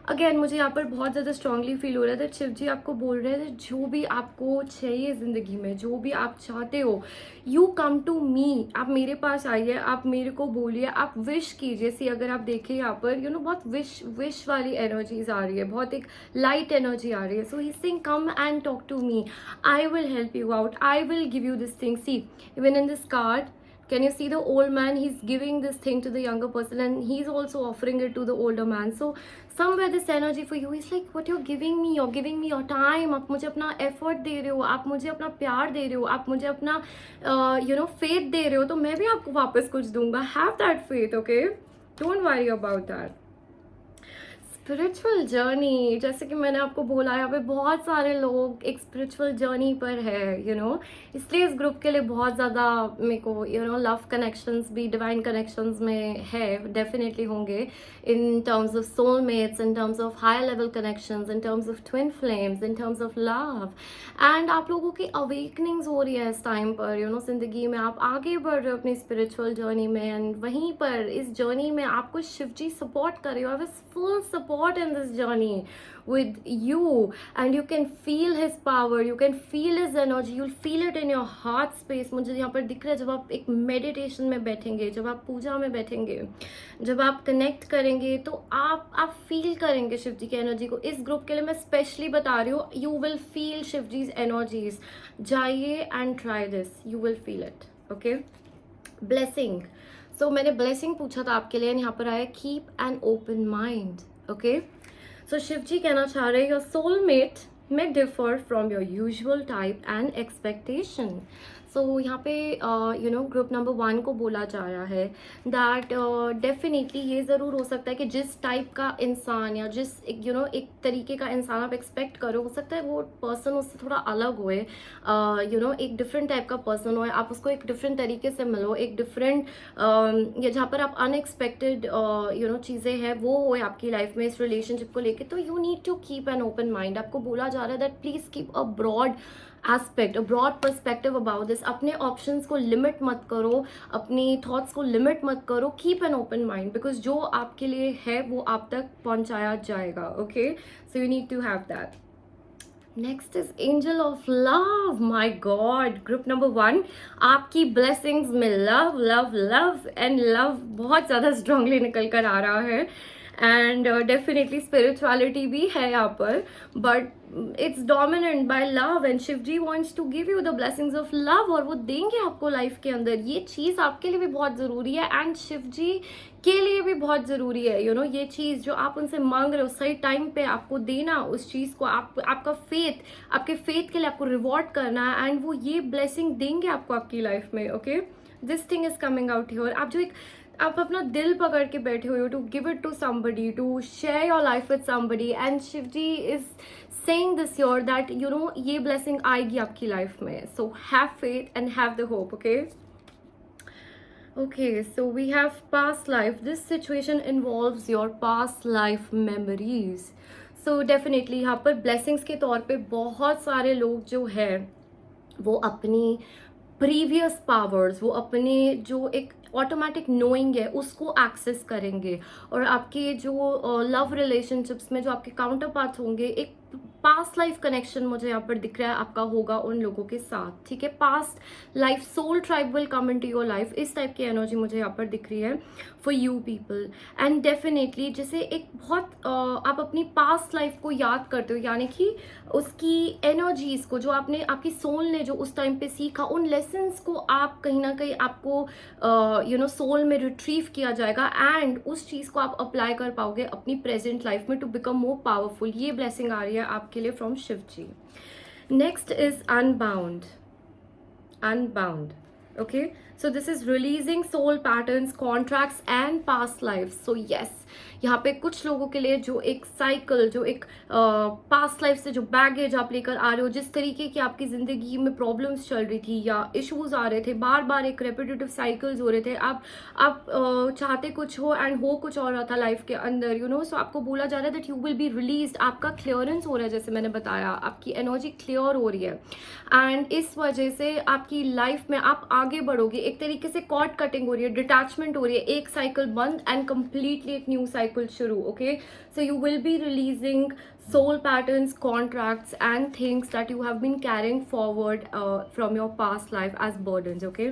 Again मुझे यहाँ पर बहुत ज़्यादा स्ट्रांगली फील हो रहा है, शिव जी आपको बोल रहे थे जो भी आपको चाहिए ज़िंदगी में, जो भी आप चाहते हो, यू कम टू मी, आप मेरे पास आइए, आप मेरे को बोलिए, आप विश कीजिए। सी अगर आप देखें यहाँ पर बहुत विश वाली एनर्जीज आ रही है, बहुत एक लाइट एनर्जी आ रही है। So he sing come and talk to me, I will help you out, I will give you this thing. See even in this card, can you see the old man? He's giving this thing to the younger person and he's also offering it to the older man. So somewhere this energy for you is like, what you're giving me your time. आप मुझे अपना effort दे रहे हो, आप मुझे अपना प्यार दे रहे हो, आप मुझे अपना faith दे रहे हो, तो मैं भी आपको वापस कुछ दूंगा. Have that faith, okay? Don't worry about that. Spiritual journey, जैसे कि मैंने आपको बोला, यहाँ पे बहुत सारे लोग एक स्पिरिचुअल जर्नी पर है, इसलिए इस ग्रुप के लिए बहुत ज़्यादा मेरे को लव कनेक्शंस भी डिवाइन कनेक्शंस में है, डेफिनेटली होंगे, in terms of soulmates, in terms of higher level connections, in terms of twin flames, in terms of love. And आप लोगों की अवेकनिंग्स हो रही है इस टाइम पर, ज़िंदगी में आप आगे बढ़ रहे हो अपनी स्पिरिचुअल जर्नी में, एंड वहीं पर इस जर्नी में आपको शिव जी सपोर्ट कर रहे हो. I full support in this journey with you, and you can feel his power, you can feel his energy, you'll feel it in your heart space. मुझे यहाँ पर दिख रहा है, जब आप एक मेडिटेशन में बैठेंगे, जब आप पूजा में बैठेंगे, जब आप कनेक्ट करेंगे, तो आप फील करेंगे शिव जी की एनर्जी को. इस ग्रुप के लिए मैं स्पेशली बता रही हूँ, you will feel Shiv ji's energies. जाइए and try this, you will feel it. Okay. Blessing. So मैंने ब्लेसिंग पूछा था आपके लिए, यहाँ पर आया keep an open mind. Okay. So Shiv ji कहना चाह रहे हैं your soulmate may differ from your usual type and expectation. So यहाँ पे ग्रुप नंबर 1 को बोला जा रहा है दैट डेफिनेटली ये ज़रूर हो सकता है कि जिस टाइप का इंसान या जिस एक तरीके का इंसान आप एक्सपेक्ट करो, हो सकता है वो पर्सन उससे थोड़ा अलग होए, एक डिफरेंट टाइप का पर्सन हो, आप उसको एक डिफरेंट तरीके से मिलो, एक डिफरेंट या जहाँ पर आप अनएक्सपेक्टेड चीज़ें हैं वो हो आपकी लाइफ में इस रिलेशनशिप को लेके. तो you need to keep an open mind. आपको बोला जा रहा है that please keep a broad aspect, a broad perspective about this. अपने ऑप्शंस को लिमिट मत करो, अपनी थॉट्स को लिमिट मत करो. Keep an open mind, because जो आपके लिए है वो आप तक पहुंचाया जाएगा. Okay. So you need to have that. Next is angel of love. My god. Group number 1, आपकी ब्लेसिंग्स में love love love and love बहुत ज़्यादा स्ट्रांगली निकल कर आ रहा है, एंड डेफिनेटली स्पिरिचुअलिटी भी है यहाँ पर, but it's dominant by love, and Shiv ji wants to give you the blessings of love, और वो देंगे आपको लाइफ के अंदर. ये चीज़ आपके लिए भी बहुत ज़रूरी है एंड शिव जी के लिए भी बहुत ज़रूरी है. ये चीज़ जो आप उनसे मांग रहे हो सही टाइम पे आपको देना, उस चीज़ को आपका फेथ, आपके फेथ के लिए आपको रिवॉर्ड करना है, एंड वो ये ब्लेसिंग देंगे आपको आपकी लाइफ में. Okay. This thing is coming out here. आप अपना दिल पकड़ के बैठे हुए हो to give it to somebody, to share your life with somebody, and Shiv ji is saying this your that ये ब्लेसिंग आएगी आपकी लाइफ में. So have faith and have the hope. Okay. Okay, so we have past life. This situation involves your past life memories. So definitely यहाँ पर blessings के तौर पे बहुत सारे लोग जो है वो अपनी प्रीवियस पावर्स, वो अपने जो एक ऑटोमेटिक नोइंग है उसको एक्सेस करेंगे, और आपके जो लव रिलेशनशिप्स में जो आपके काउंटर पार्ट्स होंगे एक पास्ट लाइफ कनेक्शन मुझे यहाँ पर दिख रहा है आपका होगा उन लोगों के साथ, ठीक है। Past life soul tribe will come in to your life, इस टाइप की एनर्जी मुझे यहाँ पर दिख रही है for you people. And definitely जैसे एक बहुत आप अपनी पास्ट लाइफ को याद करते हो, यानी कि उसकी एनर्जीज को जो आपने, आपकी सोल ने जो उस टाइम पे सीखा, उन लेसन्स को आप कहीं ना कहीं आपको सोल में रिट्रीव किया जाएगा एंड उस चीज़ को आप अप्लाई कर पाओगे अपनी प्रेजेंट लाइफ में टू बिकम मोर पावरफुल। ये ब्लेसिंग आ रही है आपके लिए from Shiv ji. Next is unbound. Unbound, okay, so this is releasing soul patterns, contracts and past lives. So yes, यहाँ पे कुछ लोगों के लिए जो एक साइकिल, जो एक पास्ट लाइफ से जो बैगेज आप लेकर आ रहे हो, जिस तरीके की आपकी जिंदगी में प्रॉब्लम्स चल रही थी या इश्यूज आ रहे थे, बार बार एक रेपिटेटिव साइकिल्स हो रहे थे, आप चाहते कुछ हो एंड हो कुछ और रहा था लाइफ के अंदर, सो आपको बोला जा रहा है that you will be released. आपका क्लियरेंस हो रहा है, जैसे मैंने बताया, आपकी एनर्जी क्लियर हो रही है एंड इस वजह से आपकी लाइफ में आप आगे बढ़ोगे। एक तरीके से कॉर्ड कटिंग हो रही है, डिटैचमेंट हो रही है, एक साइकिल बंद एंड कंप्लीटली एक न्यू साइकिल शुरू, okay. So you will be releasing soul patterns, contracts and things that you have been carrying forward from your past life as burdens, okay.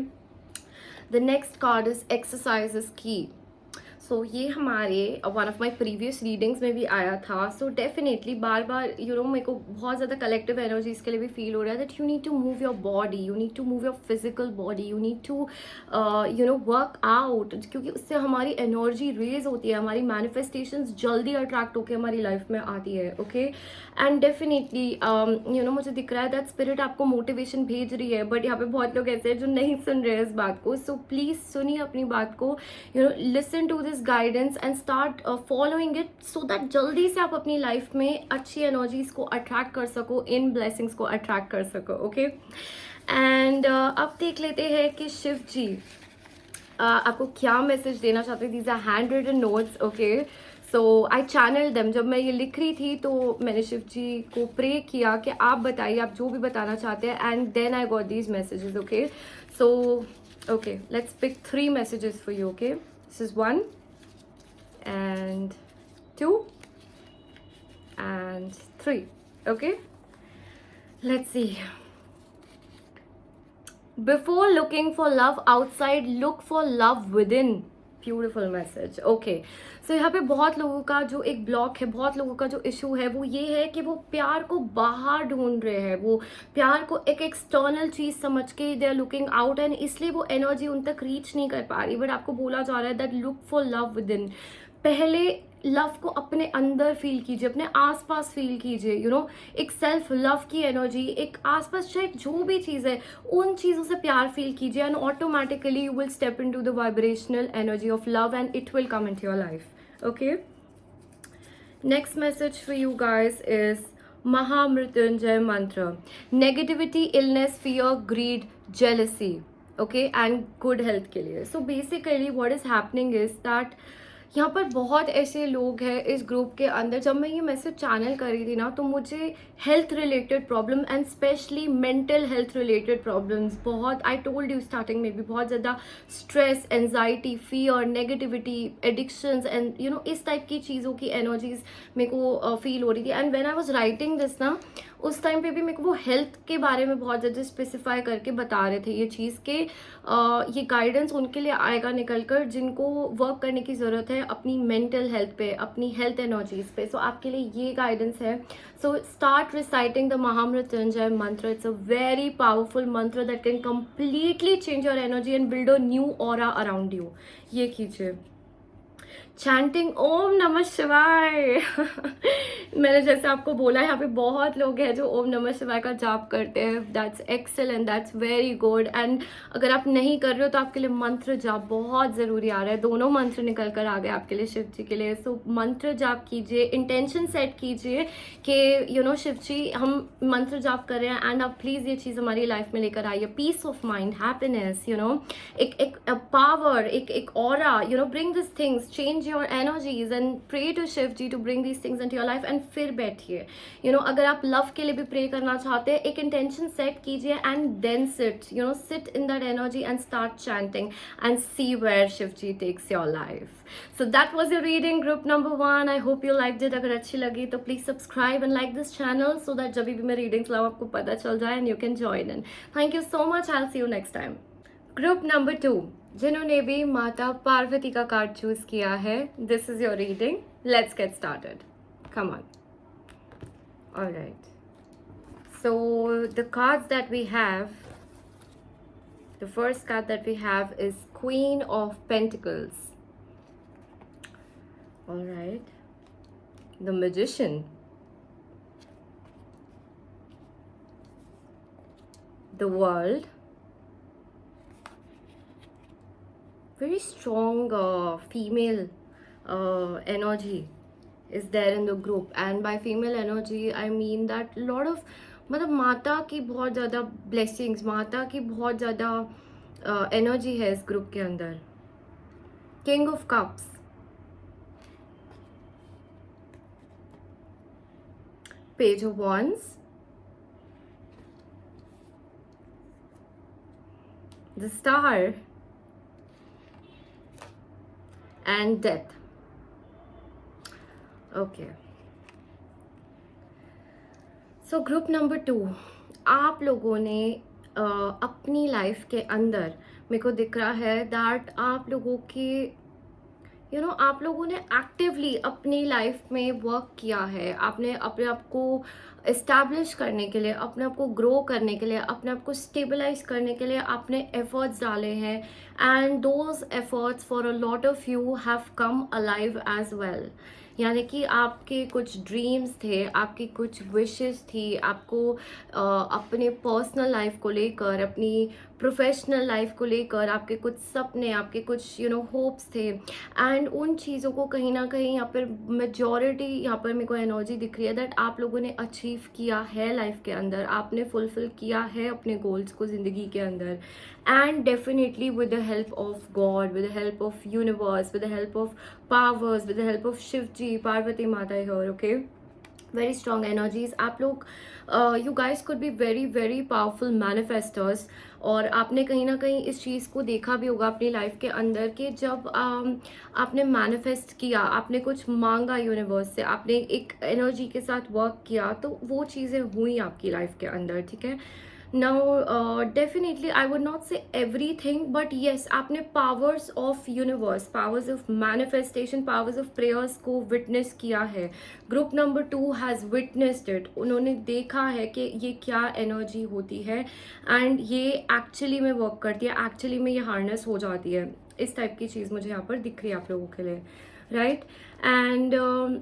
The next card is exercise is key. सो ये हमारे one of my previous readings में भी आया था। So definitely बार बार मेरे को बहुत ज़्यादा कलेक्टिव एनर्जी इसके लिए भी फील हो रहा है that you need to move your body, you need to move your physical body, you need to work out, क्योंकि उससे हमारी एनर्जी रेज होती है, हमारी मैनिफेस्टेशंस जल्दी अट्रैक्ट होकर हमारी लाइफ में आती है, ओके। एंड डेफिनेटली मुझे दिख रहा है दैट स्पिरिट आपको मोटिवेशन भेज रही है, बट यहाँ पे बहुत लोग ऐसे हैं जो नहीं सुन रहे हैं इस बात को। सो प्लीज़ सुनिए अपनी बात को, listen to this guidance and start following it so that जल्दी से आप अपनी लाइफ में अच्छी एनर्जीज को अट्रैक्ट कर सको, इन ब्लेसिंग्स को अट्रैक्ट कर सको, ओके। एंड अब देख लेते हैं कि शिव जी आपको क्या मैसेज देना चाहते हैं। These are hand written notes, okay. So I channel them. जब मैं ये लिख रही थी तो मैंने शिव जी को प्रे किया कि आप बताइए, आप जो भी बताना चाहते हैं, and then I got these messages, okay. So okay, let's pick 3 messages for you, okay. This is 1 and 2 and 3, okay. Let's see. Before looking for love outside, look for love within. Beautiful message, okay. So यहाँ पे बहुत लोगों का जो एक block है, बहुत लोगों का जो इशू है वो ये है कि वो प्यार को बाहर ढूंढ रहे हैं, वो प्यार को एक एक्सटर्नल चीज समझ के they are looking out and इसलिए वो एनर्जी उन तक रीच नहीं कर पा रही। बट आपको बोला जा रहा है that look for love with in. पहले लव को अपने अंदर फील कीजिए, अपने आसपास फील कीजिए, एक सेल्फ लव की एनर्जी, एक आसपास चाहे जो भी चीज़ है उन चीज़ों से प्यार फील कीजिए and automatically you will step into the vibrational energy of love and it will come into your life, okay. Next message for you guys is Mahamrityunjaya mantra. Negativity, illness, fear, greed, jealousy, okay, and good health के लिए। So basically what is happening is that यहाँ पर बहुत ऐसे लोग हैं इस group के अंदर। जब मैं ये मैसेज चैनल कर रही थी ना तो मुझे health related problem and specially mental health related problems बहुत, आई टोल्ड यू स्टार्टिंग में भी, बहुत ज़्यादा stress, anxiety, fear, negativity, addictions and इस टाइप की चीज़ों की एनर्जीज मेरे को फील हो रही थी। And when I was writing this ना, उस टाइम पे भी मेरे को वो हेल्थ के बारे में बहुत ज़्यादा स्पेसिफाई करके बता रहे थे ये चीज़ के ये गाइडेंस उनके लिए आएगा निकल कर जिनको वर्क करने की ज़रूरत है अपनी मेंटल हेल्थ पे, अपनी हेल्थ एनर्जीज पे। सो आपके लिए ये गाइडेंस है। सो स्टार्ट रिसाइटिंग द महामृत्युंजय मंत्र। इट्स अ वेरी पावरफुल मंत्र that can completely change your energy and build a new aura around you. ये कीजिए। चैंटिंग ओम नमः शिवाय। मैंने जैसे आपको बोला यहाँ पे बहुत लोग हैं जो ओम नमः शिवाय का जाप करते हैं। That's excellent, that's very good. And अगर आप नहीं कर रहे हो तो आपके लिए मंत्र जाप बहुत ज़रूरी आ रहा है। दोनों मंत्र निकल कर आ गए आपके लिए शिव जी के लिए। सो मंत्र जाप कीजिए, इंटेंशन सेट कीजिए कि शिव जी हम मंत्र जाप कर रहे हैं एंड आप प्लीज़ ये चीज़ हमारी लाइफ में लेकर आइए। पीस ऑफ माइंड, हैप्पीनेस, एक पावर, एक aura, bring this things change your energies and pray to Shiv ji to bring these things into your life, and फिर बैठिए. अगर आप लव के लिए भी प्रे करना चाहते हैं, एक इंटेंशन सेट कीजिए and then sit in that energy and start chanting and see where Shiv ji takes your life. So that was your reading, group number 1. I hope you liked it. अगर अच्छी लगी तो please subscribe and like this channel so that जब भी मैं readings लाऊं आपको पता चल जाए and you can join in. Thank you so much. I'll see you next time. Group number 2, जिन्होंने भी माता पार्वती का कार्ड चूज किया है, this is your reading. Let's get started. Come on. All right. So the cards that we have, the first card that we have is Queen of Pentacles. All right. The Magician. The World. Very strong female energy is there in the group, and by female energy I mean that lot of मतलब माता की बहुत ज़्यादा blessings, माता की बहुत ज़्यादा energy है इस ग्रुप के अंदर. King of Cups, Page of Wands, the Star, and Death. Okay. So group number 2, आप लोगों ने अपनी लाइफ के अंदर मेरे को दिख रहा है दैट आप लोगों के आप लोगों ने एक्टिवली अपनी लाइफ में वर्क किया है. आपने अपने आप को इस्टेब्लिश करने के लिए, अपने आप को ग्रो करने के लिए, अपने आप को स्टेबलाइज करने के लिए आपने एफर्ट्स डाले हैं, and those efforts for a lot of you have come alive as well. यानी कि आपके कुछ ड्रीम्स थे, आपकी कुछ विशेस थी, आपको अपने पर्सनल लाइफ को लेकर, अपनी प्रोफेशनल लाइफ को लेकर आपके कुछ सपने, आपके कुछ होप्स थे, एंड उन चीज़ों को कहीं ना कहीं यहाँ पर मेजॉरिटी यहाँ पर मेरे को एनर्जी दिख रही है दैट आप लोगों ने अचीव किया है लाइफ के अंदर. आपने फुलफिल किया है अपने गोल्स को ज़िंदगी के अंदर, and definitely with the help of God, with the help of universe, with the help of powers, with the help of Shiv ji, Parvati Mata here. Okay, very strong energies. आप लोग you guys could be very very powerful manifestors, और आपने कहीं ना कहीं इस चीज़ को देखा भी होगा अपनी लाइफ के अंदर कि जब आपने मैनिफेस्ट किया, आपने कुछ मांगा यूनिवर्स से, आपने एक एनर्जी के साथ वर्क किया, तो वो चीज़ें हुई आपकी लाइफ के अंदर. ठीक है. Now definitely I would not say everything, but yes, आपने powers of universe, powers of manifestation, powers of prayers को witness किया है. Group number 2 has witnessed it. उन्होंने देखा है कि ये क्या energy होती है, and ये actually में work करती है, actually में ये harness हो जाती है. इस टाइप की चीज़ मुझे यहाँ पर दिख रही है आप लोगों के लिए, right? And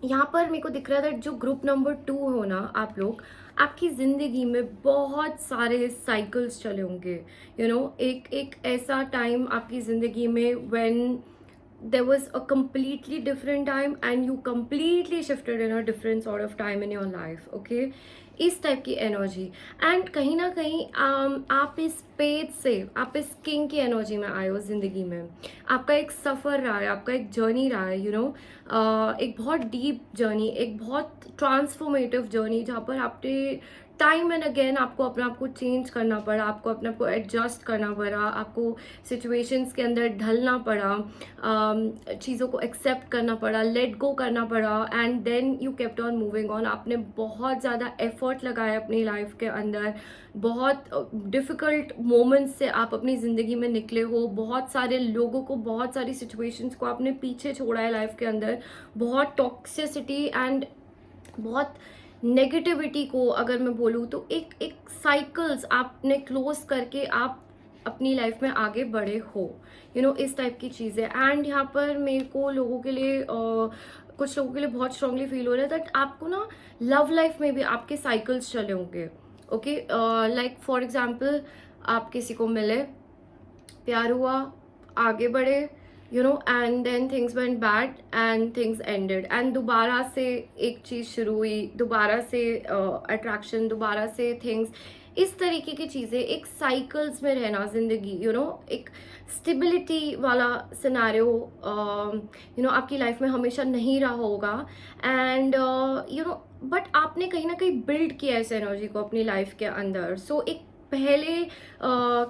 यहाँ पर मेरे को दिख रहा था जो ग्रुप नंबर 2 हो ना, आप लोग आपकी ज़िंदगी में बहुत सारे साइकिल्स चले होंगे. एक ऐसा टाइम आपकी ज़िंदगी में when there was a completely different time and you completely shifted in a different sort of time in your life. Okay, इस टाइप की एनर्जी, एंड कहीं ना कहीं आप इस पेज से, आप इस किंग की एनर्जी में आए हो ज़िंदगी में. आपका एक सफ़र रहा है, आपका एक जर्नी रहा है, एक बहुत डीप जर्नी, एक बहुत ट्रांसफॉर्मेटिव जर्नी, जहाँ पर आपने टाइम एंड अगेन आपको अपने आप को चेंज करना पड़ा, आपको अपने आप को एडजस्ट करना पड़ा, आपको सिचुएशंस के अंदर ढलना पड़ा, चीज़ों को एक्सेप्ट करना पड़ा, लेट गो करना पड़ा, and then you kept on moving on. आपने बहुत ज़्यादा एफर्ट लगाया अपनी लाइफ के अंदर, बहुत डिफ़िकल्ट मोमेंट्स से आप अपनी ज़िंदगी में निकले हो, बहुत सारे लोगों को, बहुत सारी सिचुएशंस को आपने पीछे छोड़ा है लाइफ के अंदर, बहुत टॉक्सिसिटी एंड बहुत नेगेटिविटी को अगर मैं बोलूँ तो एक साइकिल्स आपने क्लोज करके आप अपनी लाइफ में आगे बढ़े हो, इस टाइप की चीज़ें. एंड यहाँ पर मेरे को लोगों के लिए कुछ लोगों के लिए बहुत स्ट्रांगली फील हो रहा है दैट आपको ना लव लाइफ में भी आपके साइकिल्स चले होंगे. ओके, लाइक फॉर एग्जाम्पल आप किसी को मिले, प्यार हुआ, आगे बढ़े, and then things went bad and things ended, and दोबारा से एक चीज़ शुरू हुई, दोबारा से attraction, दोबारा से things इस तरीके की चीज़ें, एक साइकिल्स में रहना ज़िंदगी, एक स्टेबिलिटी वाला सिनारियो आपकी लाइफ में हमेशा नहीं रहा होगा। एंड बट आपने कहीं ना कहीं बिल्ड किया है इस एनर्जी को अपनी लाइफ के अंदर। सो एक पहले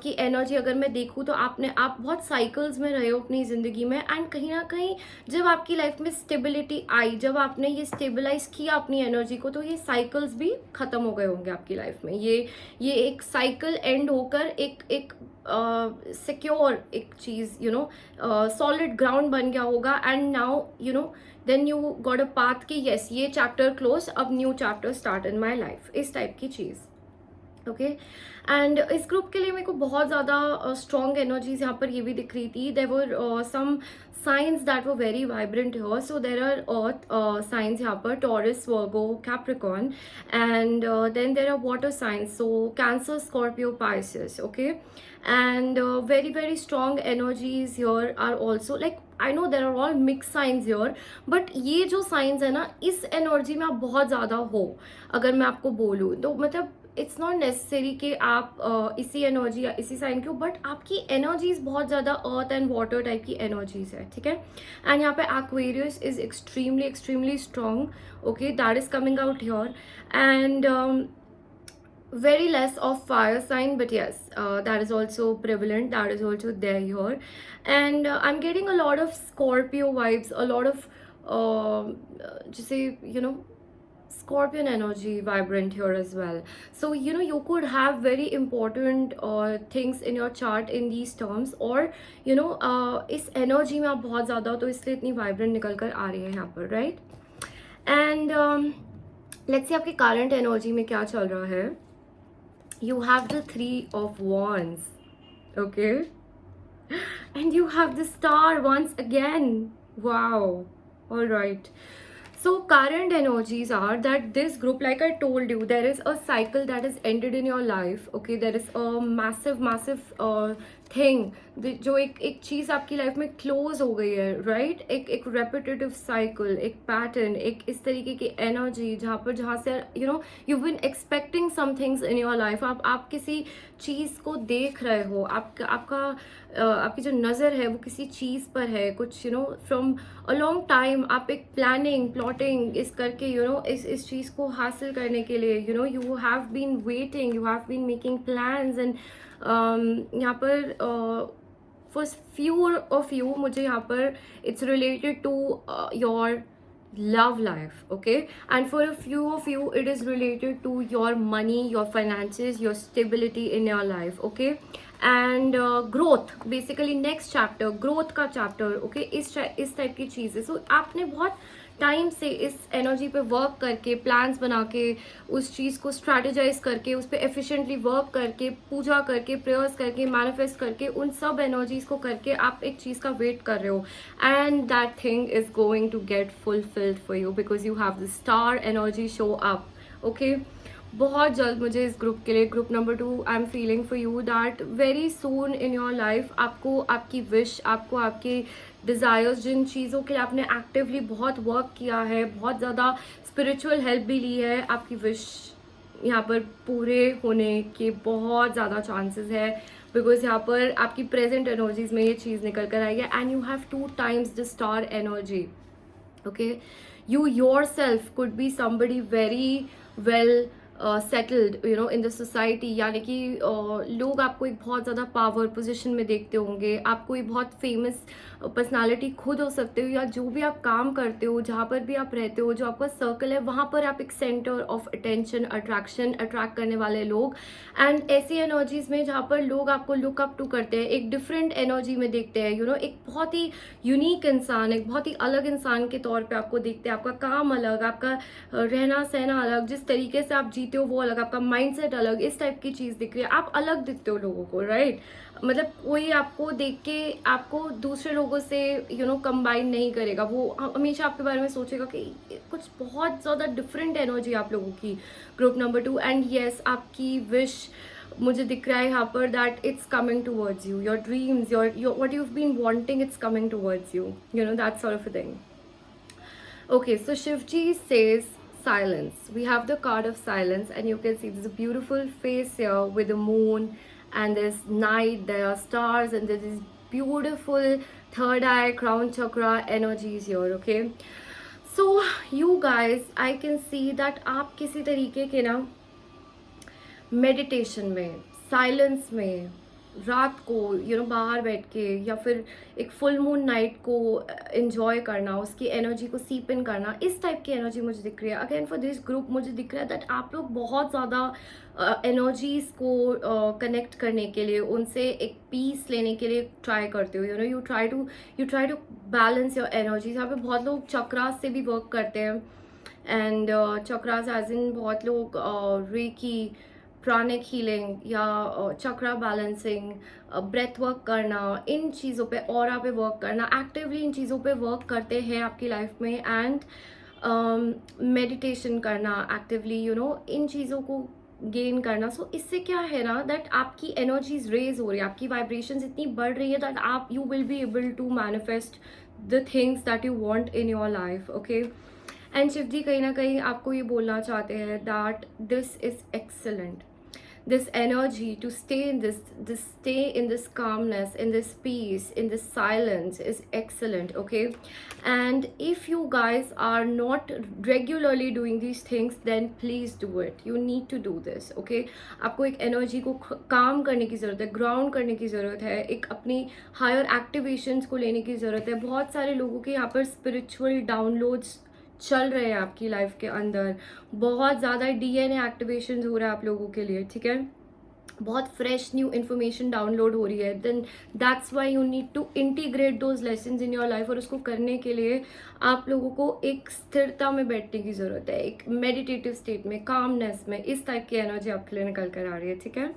की एनर्जी अगर मैं देखूँ तो आप बहुत साइकिल्स में रहे हो अपनी ज़िंदगी में, एंड कहीं ना कहीं जब आपकी लाइफ में स्टेबिलिटी आई, जब आपने ये स्टेबलाइज किया अपनी एनर्जी को, तो ये साइकिल्स भी ख़त्म हो गए होंगे आपकी लाइफ में। ये एक साइकिल एंड होकर एक एक सिक्योर एक चीज़ सॉलिड ग्राउंड बन गया होगा। And now then you got a path कि यस, ये चैप्टर क्लोज, अब new chapter start in my life, इस टाइप की चीज़। ओके एंड इस ग्रुप के लिए मेरे को बहुत ज़्यादा स्ट्रॉन्ग एनर्जीज यहाँ पर ये भी दिख रही थी। There were some signs that were very vibrant here. So there are earth signs यहाँ पर, Taurus, Virgo, Capricorn, and then there are water signs, so Cancer, Scorpio, Pisces. Okay, and very very strong energies here are also, like I know there are all mixed signs here, but ये जो signs है ना, इस energy में आप बहुत ज़्यादा हो, अगर मैं आपको बोलूँ तो मतलब इट्स नॉट नेसेसरी कि आप इसी एनर्जी या इसी साइन के हो, बट आपकी एनर्जीज बहुत ज़्यादा अर्थ एंड वाटर टाइप की एनर्जीज है, ठीक है। एंड यहाँ पे Aquarius is extremely extremely strong, okay, that is coming out here. And very less of fire sign, but yes, that is also prevalent, that is also there here. And I'm getting a lot of Scorpio vibes, a lot of just say Scorpion energy vibrant here as well. So you could have very important things in your chart in these terms, or इस energy में आप बहुत ज़्यादा हो, तो इसलिए इतनी vibrant निकल कर आ रही है यहाँ पर, right? And let's see आपकी current energy में क्या चल रहा है। You have the 3 of Wands, okay, and you have the Star once again. Wow, all right. So current energies are that this group, like I told you, there is a cycle that is ended in your life. Okay, there is a massive thing जो एक चीज़ आपकी life में close हो गई है, right? एक repetitive cycle, एक pattern, एक इस तरीके की एनर्जी जहाँ से you been expecting some things in your life. आप किसी चीज़ को देख रहे हो, आपकी जो नज़र है वो किसी चीज़ पर है, कुछ फ्रॉम अ लॉन्ग टाइम आप एक प्लॉटिंग इस करके इस चीज़ को हासिल करने के लिए you have been waiting, you have been making plans. And यहाँ पर for few of you, मुझे यहाँ पर it's related to your love life, okay, and for a few of you it is related to your money, your finances, your stability in your life, okay, and growth, basically next chapter, growth का chapter, okay, इस type की चीज़ है। So आपने बहुत time से इस energy पे work करके, प्लान्स बना के, उस चीज़ को स्ट्रैटेजाइज करके, उस पर एफिशिएंटली वर्क करके, पूजा करके, प्रेयर्स करके, मैनिफेस्ट करके, उन सब एनर्जीज को करके आप एक चीज़ का वेट कर रहे हो, and that thing is going to get fulfilled for you because you have the star energy show up, okay. बहुत जल्द मुझे इस ग्रुप के लिए, group number 2, I am feeling for you that very soon in your life आपको आपकी wish, आपको आपके डिज़ायर्स, जिन चीज़ों के लिए आपने एक्टिवली बहुत वर्क किया है, बहुत ज़्यादा स्पिरिचुअल हेल्प भी ली है, आपकी विश यहाँ पर पूरे होने के बहुत ज़्यादा चांसेस है, बिकॉज यहाँ पर आपकी प्रेजेंट एनर्जीज में ये चीज़ निकल कर आई है। And you have 2 times the star energy, okay. You your self could be somebody very well settled in the society, यानी कि लोग आपको एक बहुत ज़्यादा पावर पोजीशन में देखते होंगे, आप कोई बहुत फेमस पर्सनालिटी खुद हो सकते हो, या जो भी आप काम करते हो, जहाँ पर भी आप रहते हो, जो आपका सर्कल है, वहाँ पर आप एक सेंटर ऑफ अटेंशन, अट्रैक्ट करने वाले लोग। एंड ऐसी एनर्जीज में जहाँ पर लोग आपको लुक अप टू करते हैं, एक डिफरेंट एनर्जी में देखते हैं, एक बहुत ही यूनिक इंसान, एक बहुत ही अलग इंसान के तौर पर आपको देखते हैं, आपका काम अलग, आपका रहना सहना अलग, जिस तरीके से आप जीते हो वो अलग, आपका माइंडसेट अलग, इस टाइप की चीज़ दिख रही है, आप अलग दिखते हो लोगों को, राइट? मतलब कोई आपको देख के आपको दूसरे लोगों से कंबाइन नहीं करेगा, वो हमेशा आपके बारे में सोचेगा कि कुछ बहुत ज़्यादा डिफरेंट एनर्जी आप लोगों की, ग्रुप नंबर 2। एंड येस, आपकी विश मुझे दिख रहा है यहाँ पर that it's coming towards you, your dreams, your what you have been wanting, it's coming towards you, that sort of a thing. Okay, so Shivji says silence. We have the card of silence, and you can see there's a beautiful face here with the moon, and there's night, there are stars, and there is beautiful third eye, crown chakra energies here. Okay, so you guys, I can see that आप किसी तरीके के ना meditation में, silence में, रात को बाहर बैठ के या फिर एक फुल मून नाइट को एंजॉय करना, उसकी एनर्जी को सीप इन करना, इस टाइप की एनर्जी मुझे दिख रही है. अगेन फॉर दिस ग्रुप मुझे दिख रहा है दैट आप लोग बहुत ज़्यादा एनर्जीज को कनेक्ट करने के लिए, उनसे एक पीस लेने के लिए ट्राई करते हो. You try to balance your energies. यहाँ पे बहुत लोग चक्रास से भी वर्क करते हैं, एंड चक्रास एज इन बहुत लोग रेकी, प्राणिक हीलिंग या चक्रा बैलेंसिंग, ब्रेथ वर्क करना, इन चीज़ों पे, ऑरा पे वर्क करना, एक्टिवली इन चीज़ों पे वर्क करते हैं आपकी लाइफ में. एंड मेडिटेशन करना एक्टिवली, इन चीज़ों को गेन करना. सो इससे क्या है ना दैट आपकी एनर्जीज रेज हो रही है, आपकी वाइब्रेशंस इतनी बढ़ रही है दैट आप you will be able to manifest the things that you want in your life. Okay, and Shiv ji कहीं ना कहीं आपको ये बोलना चाहते हैं that this is excellent. This energy to stay in this calmness, in this peace, in this silence is excellent. Okay, and if you guys are not regularly doing these things, then please do it. You need to do this. Okay, आपको एक energy को काम करने की ज़रूरत है, ground करने की ज़रूरत है, एक अपनी हायर एक्टिवेशंस को लेने की ज़रूरत है. बहुत सारे लोगों के यहाँ पर स्पिरिचुअल डाउनलोड्स चल रहे हैं आपकी लाइफ के अंदर, बहुत ज़्यादा डीएनए एक्टिवेशन हो रहा है आप लोगों के लिए. ठीक है, बहुत फ्रेश न्यू इन्फॉर्मेशन डाउनलोड हो रही है. Then that's why you need to integrate those lessons in your life. और उसको करने के लिए आप लोगों को एक स्थिरता में बैठने की ज़रूरत है, एक मेडिटेटिव स्टेट में, कामनेस में. इस टाइप की एनर्जी आपके लिए निकल कर आ रही है. ठीक है,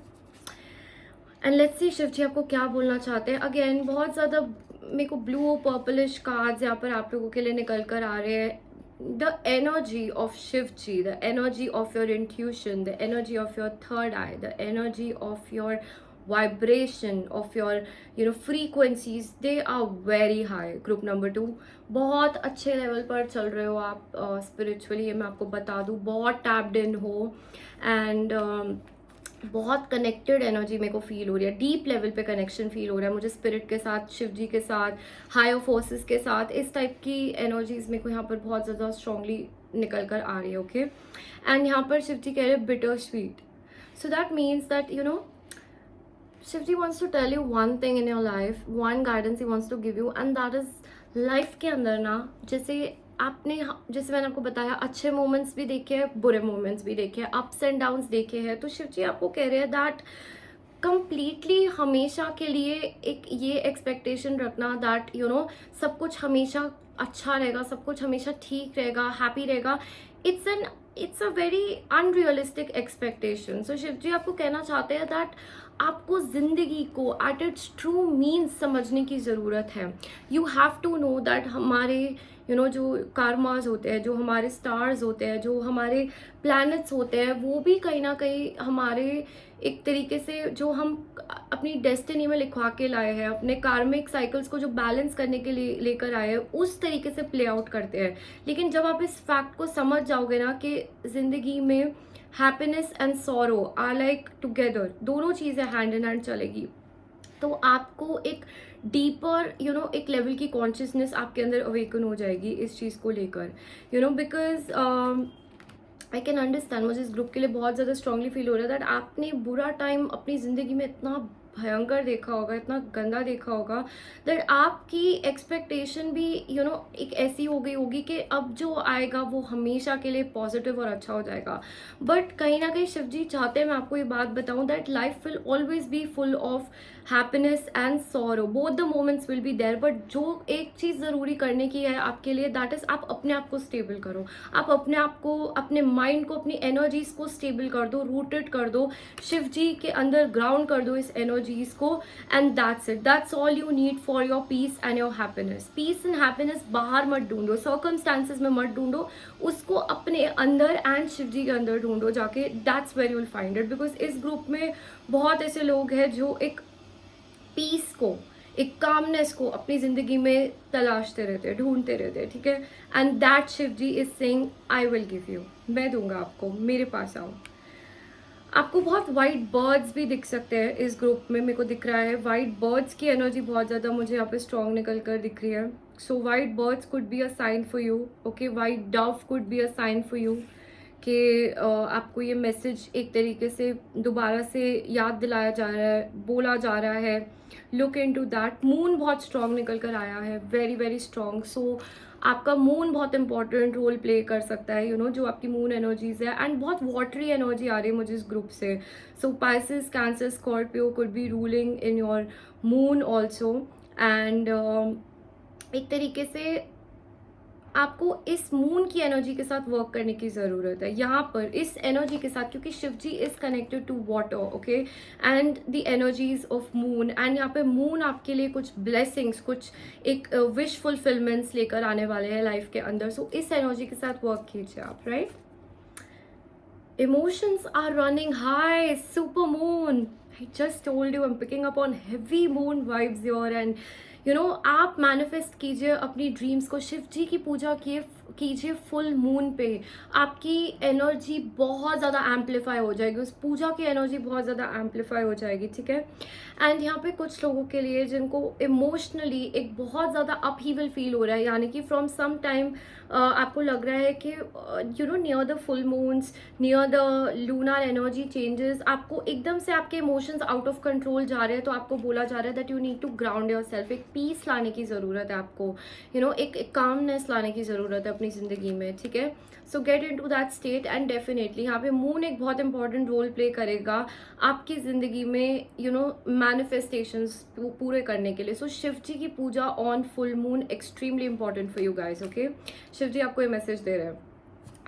and let's see Shiv ji आपको क्या बोलना चाहते हैं. अगेन बहुत ज़्यादा मेरे को ब्लू पर्पलिश कार्ड्स यहाँ पर आप लोगों के लिए निकल कर आ रहे हैं. The energy of Shivji, the energy of your intuition, the energy of your third eye, the energy of your vibration, of your frequencies, they are very high. Group number 2, बहुत अच्छे लेवल पर चल रहे हो आप स्पिरिचुअली. ये मैं आपको बता दूँ, बहुत टैप्ड इन हो, एंड बहुत कनेक्टेड एनर्जी मेरे को फील हो रही है. डीप लेवल पे कनेक्शन फील हो रहा है मुझे स्पिरिट के साथ, शिव जी के साथ, हायर फोर्सेस के साथ. इस टाइप की एनर्जीज मेरे को यहाँ पर बहुत ज़्यादा स्ट्रांगली निकल कर आ रही है. ओके, एंड यहाँ पर शिव जी कह रहे हैं bitter sweet. So that means that Shiv ji wants to tell you one thing in your life, one guidance he wants to give you, and that is life के अंदर ना, जैसे मैंने आपको बताया, अच्छे मोमेंट्स भी देखे हैं, बुरे मोमेंट्स भी देखे हैं, अप्स एंड डाउन्स देखे हैं. तो शिव जी आपको कह रहे हैं दैट कंप्लीटली हमेशा के लिए एक ये एक्सपेक्टेशन रखना दैट सब कुछ हमेशा अच्छा रहेगा, सब कुछ हमेशा ठीक रहेगा, हैप्पी रहेगा. It's a very unrealistic expectation. So Shiv ji आपको कहना चाहते हैं दैट आपको ज़िंदगी को एट इट्स ट्रू मीन्स समझने की ज़रूरत है. You have to know that हमारे जो कार्मास होते हैं, जो हमारे स्टार्स होते हैं, जो हमारे प्लैनेट्स होते हैं, वो भी कहीं ना कहीं हमारे एक तरीके से जो हम अपनी डेस्टिनी में लिखवा के लाए हैं, अपने कार्मिक साइकिल्स को जो बैलेंस करने के लिए लेकर आए हैं, उस तरीके से प्ले आउट करते हैं. लेकिन जब आप इस फैक्ट को समझ जाओगे ना कि ज़िंदगी में happiness and sorrow are like together, दोनों चीज़ें हैंड इन हैंड चलेगी, तो आपको एक डीपर एक लेवल की कॉन्शियसनेस आपके अंदर अवेकन हो जाएगी इस चीज़ को लेकर. बिकॉज आई कैन अंडरस्टैंड, मुझे इस ग्रुप के लिए बहुत ज़्यादा स्ट्रांगली फील हो रहा है दैट आपने बुरा टाइम अपनी ज़िंदगी में इतना भयंकर देखा होगा, इतना गंदा देखा होगा, दैट आपकी एक्सपेक्टेशन भी एक ऐसी हो गई होगी कि अब जो आएगा वो हमेशा के लिए पॉजिटिव और अच्छा हो जाएगा. बट कहीं ना कहीं शिव जी चाहते हैं मैं आपको ये बात बताऊं that life will always be full of happiness and sorrow, both the moments will be there. But जो एक चीज़ ज़रूरी करने की है आपके लिए, दैट इज़ आप अपने आप को स्टेबल करो, आप अपने आप को, अपने माइंड को, अपनी एनर्जीज को स्टेबल कर दो, रूटेड कर दो, शिव जी के अंदर ग्राउंड कर दो इस एनर्जीज को, and that's it. That's all you need for your peace and your happiness. Peace and happiness बाहर मत ढूंढो, सर्कमस्टांसेस में मत ढूंढो, उसको अपने अंदर एंड शिव जी के अंदर ढूंढो जाके. That's where you will find it. Because इस ग्रुप में बहुत ऐसे लोग हैं जो एक पीस को, एक कामनेस को अपनी ज़िंदगी में तलाशते रहते हैं, ढूंढते रहते हैं, ठीक है। And that Shiv ji is saying I will give you, मैं दूंगा आपको, मेरे पास आओ। आपको बहुत वाइट बर्ड्स भी दिख सकते हैं इस ग्रुप में, मेरे को दिख रहा है वाइट बर्ड्स की एनर्जी बहुत ज़्यादा मुझे यहाँ पे स्ट्रॉन्ग निकल कर दिख रही है। So white birds could be a sign for you, okay, white dove could be a sign for you कि आपको ये मैसेज एक तरीके से दोबारा से याद दिलाया जा रहा है, बोला जा रहा है, look in to that. Moon बहुत स्ट्रॉन्ग निकल कर आया है, वेरी वेरी स्ट्रॉन्ग। सो आपका मून बहुत इंपॉर्टेंट रोल प्ले कर सकता है, जो आपकी मून एनर्जीज है। एंड बहुत वाटरी एनर्जी आ रही है मुझे इस ग्रुप से। So Pisces, cancer, Scorpio could be ruling in your moon also. And एक तरीके से आपको इस मून की एनर्जी के साथ वर्क करने की ज़रूरत है यहाँ पर, इस एनर्जी के साथ, क्योंकि Shiv ji is connected to water, okay, and the energies of moon. And यहाँ पे मून आपके लिए कुछ ब्लेसिंग्स, कुछ एक विश फुलफिलमेंट्स लेकर आने वाले हैं लाइफ के अंदर। सो इस एनर्जी के साथ वर्क कीजिए आप, right. Emotions are running high, super moon. I just told you I'm picking up on heavy moon vibes here. And आप मैनिफेस्ट कीजिए अपनी ड्रीम्स को, शिव जी की पूजा कीजिए फुल मून पे। आपकी एनर्जी बहुत ज़्यादा एम्पलीफाई हो जाएगी, उस पूजा की एनर्जी बहुत ज़्यादा एम्पलीफाई हो जाएगी, ठीक है। एंड यहाँ पे कुछ लोगों के लिए जिनको इमोशनली एक बहुत ज़्यादा अपहीवल फील हो रहा है, यानी कि फ्रॉम सम टाइम आपको लग रहा है कि near the full moons, near the lunar energy changes, आपको एकदम से आपके इमोशंस आउट ऑफ कंट्रोल जा रहे हैं। तो आपको बोला जा रहा है that you need to ground yourself, एक पीस लाने की ज़रूरत है आपको, एक कामनेस लाने की ज़रूरत है अपनी ज़िंदगी में, ठीक है। So get in to that state. And definitely यहाँ पे मून एक बहुत इंपॉर्टेंट रोल प्ले करेगा आपकी ज़िंदगी में, मैनिफेस्टेशंस पूरे करने के लिए। सो शिव जी की पूजा on full moon extremely important for you guys, okay. Shiv ji आपको ये मैसेज दे रहे हैं।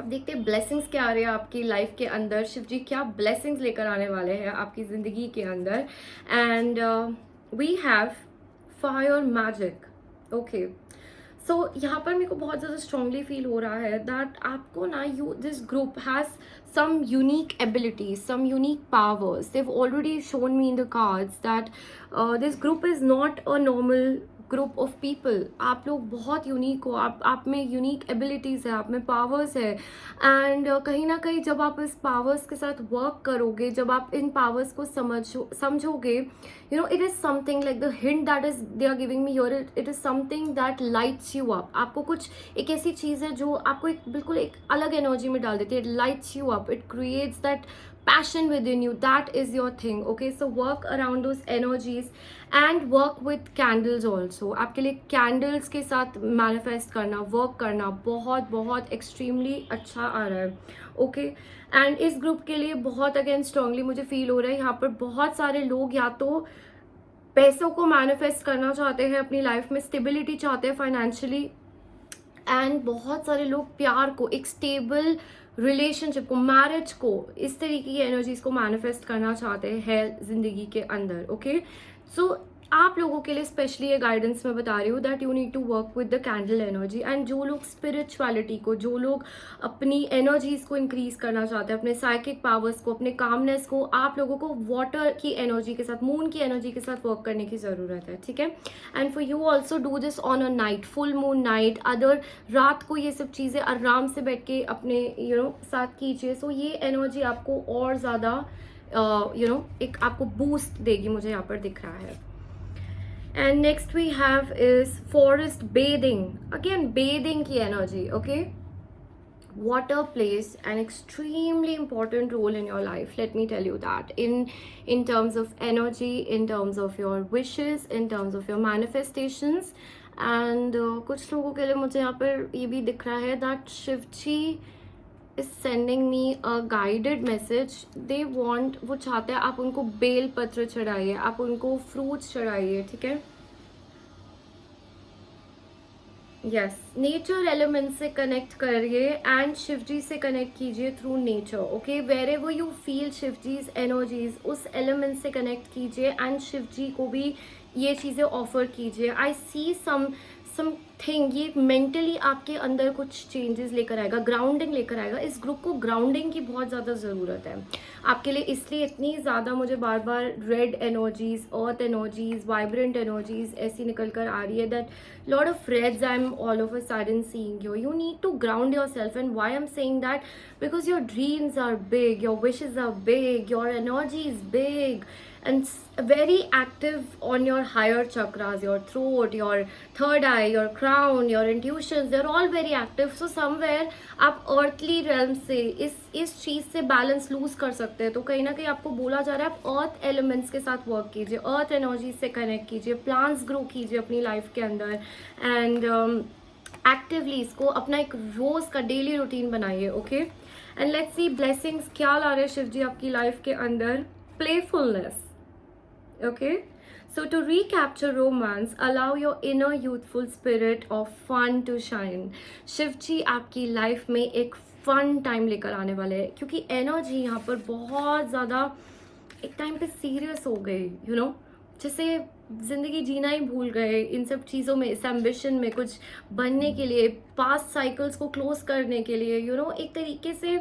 अब देखते हैं ब्लेसिंग्स क्या आ रहे हैं आपकी लाइफ के अंदर, शिव जी क्या ब्लेसिंग्स लेकर आने वाले हैं आपकी ज़िंदगी के अंदर। And we have fire magic, okay. So यहाँ पर मेरे को बहुत ज़्यादा स्ट्रांगली फील हो रहा है दैट आपको ना this group has some unique abilities, some unique powers. They've already shown me in the cards that this group is not a normal group of people. आप लोग बहुत यूनिक हो, आप में यूनिक एबिलिटीज़ है, आप में पावर्स है। एंड कहीं ना कहीं जब आप इस पावर्स के साथ वर्क करोगे, जब आप इन पावर्स को समझोगे, it is something like the hint that is they are giving me your, it is something that lights you up. आपको कुछ एक ऐसी चीज़ है जो आपको एक बिल्कुल एक अलग एनर्जी में डाल देती है। It lights you up, it creates that passion within you, that is your thing, okay। So work around those energies and work with candles also। आपके लिए कैंडल्स के साथ मैनिफेस्ट करना, वर्क करना बहुत बहुत एक्सट्रीमली अच्छा आ रहा है, ओके। एंड इस ग्रुप के लिए बहुत अगेन स्ट्रांगली मुझे फील हो रहा है यहाँ पर बहुत सारे लोग या तो पैसों को मैनिफेस्ट करना चाहते हैं अपनी लाइफ में, स्टेबिलिटी चाहते हैं फाइनेंशियली, एंड बहुत सारे लोग प्यार को, एक स्टेबल रिलेशनशिप को, मैरिज को, इस तरीके की एनर्जीज को मैनिफेस्ट करना चाहते हैं जिंदगी के अंदर, ओके। सो आप लोगों के लिए स्पेशली ये गाइडेंस मैं बता रही हूँ that you need to work with the candle energy. And जो लोग स्पिरिचुअलिटी को, जो लोग अपनी एनर्जीज को इंक्रीज करना चाहते हैं, अपने साइकिक पावर्स को, अपने कामनेस को, आप लोगों को वाटर की एनर्जी के साथ, मून की एनर्जी के साथ वर्क करने की ज़रूरत है, ठीक है। And for you also do this on a night, full moon night, other रात को ये सब चीज़ें आराम से बैठ के अपने साथ कीजिए। सो ये एनर्जी आपको और ज़्यादा एक आपको बूस्ट देगी, मुझे यहाँ पर दिख रहा है। And next we have is forest bathing. Again, bathing की energy, okay? Water plays an extremely important role in your life. Let me tell you that. In terms of energy, in terms of your wishes, in terms of your manifestations. And कुछ लोगों के लिए मुझे यहाँ पर ये भी दिख रहा है that Shivji is sending me a guided message. They want, वो चाहते हैं आप उनको बेल पत्र चढ़ाइए, आप उनको फ्रूट्स चढ़ाइए, ठीक है। यस, नेचर एलिमेंट से कनेक्ट करिए एंड शिवजी से कनेक्ट कीजिए through nature, okay. Wherever you feel Shivji's energies, उस एलिमेंट से कनेक्ट कीजिए एंड शिवजी को भी ये चीज़ें ऑफर कीजिए। आई सी समथिंग, ये मेंटली आपके अंदर कुछ चेंजेस लेकर आएगा, ग्राउंडिंग लेकर आएगा। इस ग्रुप को ग्राउंडिंग की बहुत ज़्यादा ज़रूरत है आपके लिए, इसलिए इतनी ज़्यादा मुझे बार बार red energies, earth energies, vibrant energies ऐसी निकल कर आ रही है, that lot of reds I am all of a sudden seeing you need to ground yourself. And why I am saying that, because your dreams are big, your wishes are big, your energy is big and very active on your higher chakras, your throat, your third eye, your crown, your intuitions, they're all very active. So somewhere आप earthly realm से इस चीज़ से balance loose कर सकते हैं। तो कहीं ना कहीं आपको बोला जा रहा है आप अर्थ एलिमेंट्स के साथ वर्क कीजिए, अर्थ एनर्जी से कनेक्ट कीजिए, प्लांट्स ग्रो कीजिए अपनी लाइफ के अंदर, एंड एक्टिवली इसको अपना एक रोज़ का डेली रूटीन बनाइए। Okay, and let's see blessings क्या ला रहे हैं शिव जी आपकी लाइफ के अंदर। Playfulness. Okay, so to recapture romance, allow your inner youthful spirit of fun to shine. Shiv ji आपकी लाइफ में एक फन टाइम लेकर आने वाले हैं, क्योंकि एनर्जी यहाँ पर बहुत ज़्यादा एक टाइम पे सीरियस हो गई, यू नो, जैसे ज़िंदगी जीना ही भूल गए इन सब चीज़ों में, इस एम्बिशन में कुछ बनने के लिए, पास्ट साइकिल्स को क्लोज करने के लिए, यू नो, एक तरीके से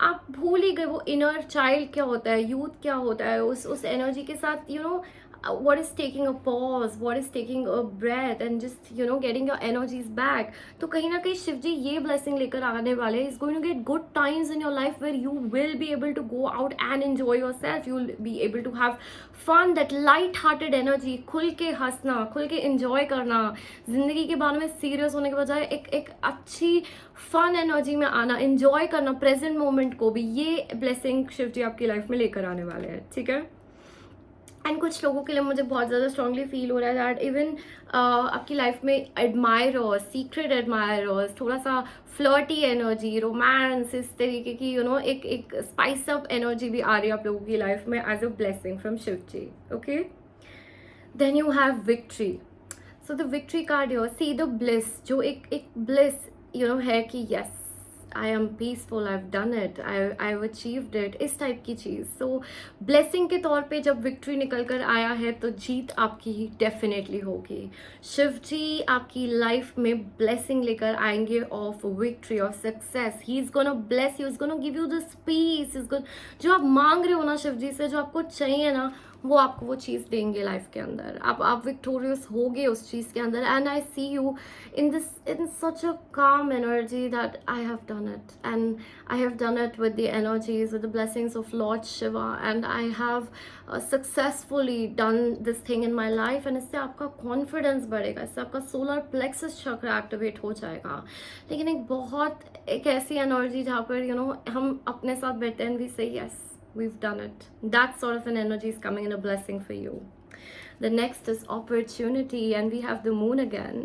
आप भूल ही गए वो इनर चाइल्ड क्या होता है, यूथ क्या होता है, उस एनर्जी के साथ, you know, what is taking a pause, what is taking a breath and just, you know, getting your energies back. तो कहीं ना कहीं शिव जी ये blessing लेकर आने वाले हैं, is going to get good times in your life where you will be able to go out and enjoy yourself, you will be able to have fun, that light hearted energy, खुल के हंसना, खुल के enjoy करना, जिंदगी के बारे में सीरियस होने के बजाय एक अच्छी फन एनर्जी में आना, enjoy करना प्रेजेंट मोमेंट को भी, ये ब्लेसिंग शिव जी आपकी लाइफ में लेकर आने वाले हैं। ठीक है, एंड कुछ लोगों के लिए मुझे बहुत ज़्यादा स्ट्रांगली फील हो रहा है दैट इवन आपकी लाइफ में एडमायरर्स, सीक्रेट एडमायरर्स, थोड़ा सा फ्लर्टी एनर्जी, रोमांस, इस तरीके की, यू नो, एक स्पाइस अप एनर्जी भी आ रही है आप लोगों की लाइफ में as a blessing from Shiv ji. Okay, then you have victory. So the victory card your, see the bliss, जो एक ब्लिस, यू नो, है कि yes I am peaceful, I have done it, I have achieved it, इस type की चीज़। सो blessing के तौर पे जब विक्ट्री निकल कर आया है तो जीत आपकी डेफिनेटली होगी। शिव जी आपकी लाइफ में ब्लेसिंग लेकर आएंगे of victory, of success. He is gonna bless you, is gonna give you this peace, is gonna, जो आप मांग रहे हो ना शिव जी से, जो आपको चाहिए ना, वो आपको वो चीज़ देंगे लाइफ के अंदर। आप विक्टोरियस होगे उस चीज़ के अंदर। And I C you in सच अ काम energy that I have done it, and I have done it with the energies, with the blessings of Lord Shiva, and I have successfully done this thing in my life. And इससे आपका confidence बढ़ेगा, इससे आपका solar plexus चक्र activate हो जाएगा। लेकिन एक ऐसी एनर्जी जहाँ पर, यू नो, हम अपने साथ बैठते हैं, वी से yes, we've done it. That sort of an energy is coming in a blessing for you. The next is opportunity, and we have the moon again.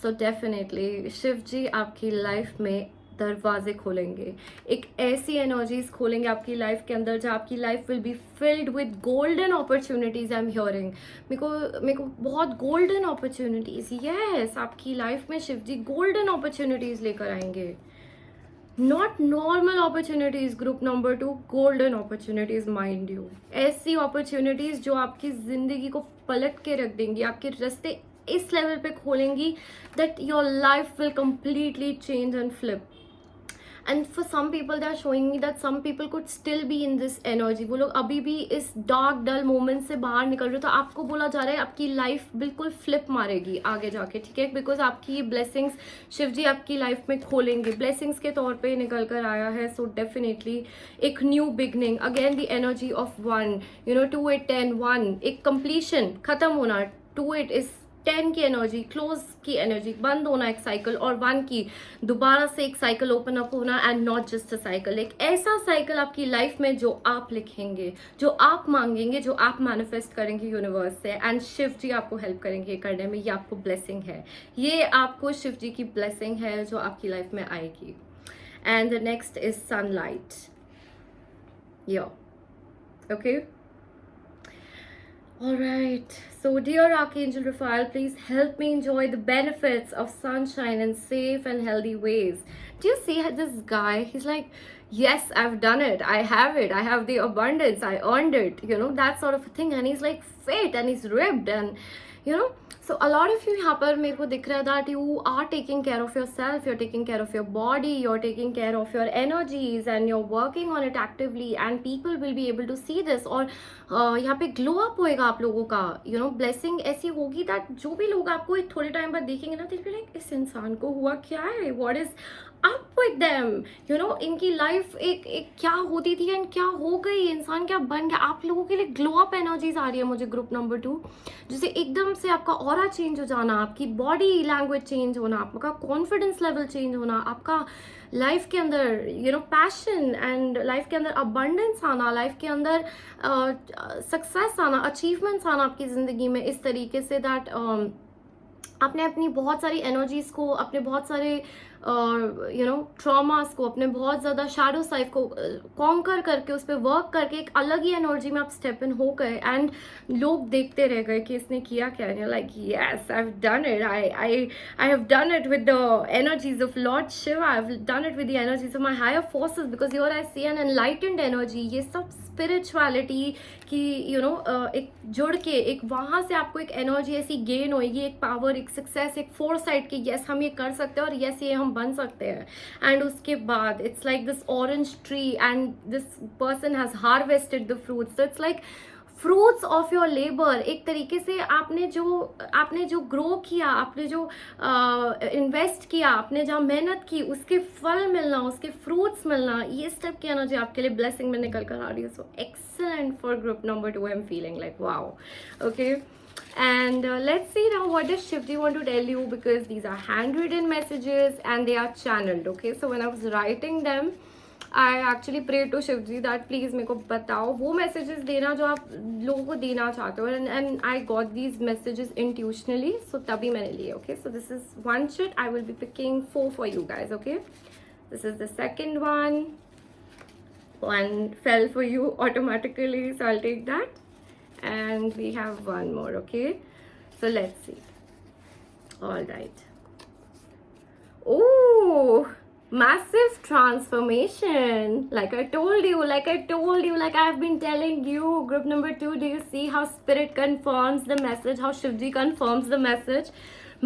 So definitely Shiv ji आपकी life में दरवाजे खोलेंगे, एक ऐसी एनर्जीज खोलेंगे आपकी life के अंदर जहाँ आपकी life will be filled with golden opportunities. I am hearing, मेरे को बहुत गोल्डन अपॉर्चुनिटीज, यस, आपकी लाइफ में शिव जी गोल्डन अपॉर्चुनिटीज लेकर आएंगे। Not normal opportunities, group number 2, golden opportunities, mind you, ऐसी अपॉर्चुनिटीज जो आपकी जिंदगी को पलट के रख देंगी, आपके रास्ते इस लेवल पे खोलेंगी that your life will completely change and flip. And for some people they are showing me that some people could still be in this energy, वो लोग अभी भी इस डार्क डल मोमेंट से बाहर निकल रहे, तो आपको बोला जा रहा है आपकी लाइफ बिल्कुल फ्लिप मारेगी आगे जाके। ठीक है, बिकॉज आपकी ये ब्लेसिंग्स शिव जी आपकी लाइफ में खोलेंगे, ब्लेसिंग्स के तौर पे निकल कर आया है। सो डेफिनेटली एक new beginning, again the energy of 1, you know, 2 8 10 1, एक कंप्लीशन, खत्म होना, 2 8 इस 10 की एनर्जी, क्लोज की एनर्जी, बंद होना एक साइकिल, और 1 की दोबारा से एक साइकिल ओपन अप होना, and not just a cycle, एक ऐसा साइकिल आपकी लाइफ में जो आप लिखेंगे, जो आप मांगेंगे, जो आप मैनिफेस्ट करेंगे यूनिवर्स से, एंड शिव जी आपको हेल्प करेंगे करने में। ये आपको ब्लेसिंग है, ये आपको शिव जी की ब्लेसिंग है जो आपकी लाइफ में आएगी। And the next is sunlight, yo, okay. Alright, so dear Archangel Raphael, please help me enjoy the benefits of sunshine in safe and healthy ways. Do you see this guy? He's like, yes, I've done it, I have it, I have the abundance, I earned it, you know, that sort of a thing. And he's like fit and he's ripped, and you know, so a lot of you यहाँ पर मेरे को दिख रहा है that you are taking care of yourself, you are taking care of your body, you are taking care of your energies and you are working on it actively and people will be able to see this. और यहाँ पे glow up होएगा आप लोगों का, you know blessing ऐसी होगी that जो भी लोग आपको एक थोड़े टाइम बाद देखेंगे ना, दिल लाइक इस इंसान को हुआ क्या है, what is up with them, you know इनकी लाइफ एक क्या होती थी एंड क्या हो गई, इंसान क्या बन गया। आप लोगों के लिए ग्लो अप एनर्जीज आ रही है मुझे ग्रुप नंबर 2, जिसे एकदम से आपका ऑरा चेंज हो जाना, आपकी बॉडी लैंग्वेज चेंज होना, आपका कॉन्फिडेंस लेवल चेंज होना, आपका लाइफ के अंदर you know passion and life के अंदर अबंडेंस आना, लाइफ के अंदर सक्सेस आना, अचीवमेंट्स आना आपकी ज़िंदगी में इस तरीके से दैट आपने अपनी बहुत सारी एनर्जीज को, अपने बहुत सारे यू नो ट्रॉमास को, अपने बहुत ज़्यादा शैडो साइड को कॉन्कर करके उस पर वर्क करके एक अलग ही एनर्जी में आप स्टेप इन हो गए एंड लोग देखते रह गए कि इसने किया क्या। Like yes, I have done it, I have done it with the energies of lord Shiv, I have done it with the energies of my higher forces because your I see an enlightened energy. ये सब spirituality की you know एक जुड़ के एक वहाँ से आपको एक एनर्जी ऐसी गेन होएगी, एक पावर, एक सक्सेस, एक फोरसाइट कि यस हम ये कर सकते हैं और यस ये हम बन सकते हैं। एंड उसके बाद it's like this orange tree and this person has harvested the fruits, तो it's like fruits of your labour. एक तरीके से आपने जो ग्रो किया, आपने जो इन्वेस्ट किया, आपने जहाँ मेहनत की, उसके फल मिलना, उसके फ्रूट्स मिलना, ये स्टेप की एनर्जी आपके लिए ब्लेसिंग में निकल कर आ रही है। So excellent for group number 2, I am feeling like wow. Okay, and let's see now what does Shivji want to tell you, because these are handwritten messages and they are channeled. Okay, so when I was writing them I actually prayed to Shivji that please मेरे को बताओ वो messages देना जो आप लोगों को देना चाहते हो, and I got these messages intuitionally, so तभी मैंने लिए। Okay, so this is one sheet, I will be picking 4 for you guys. Okay, this is the second one fell for you automatically, so I'll take that. And we have one more. Okay, so let's see. All right. Oh, massive transformation, like I told you, like I've been telling you. Group number 2, do you see how spirit confirms the message, how Shivji confirms the message?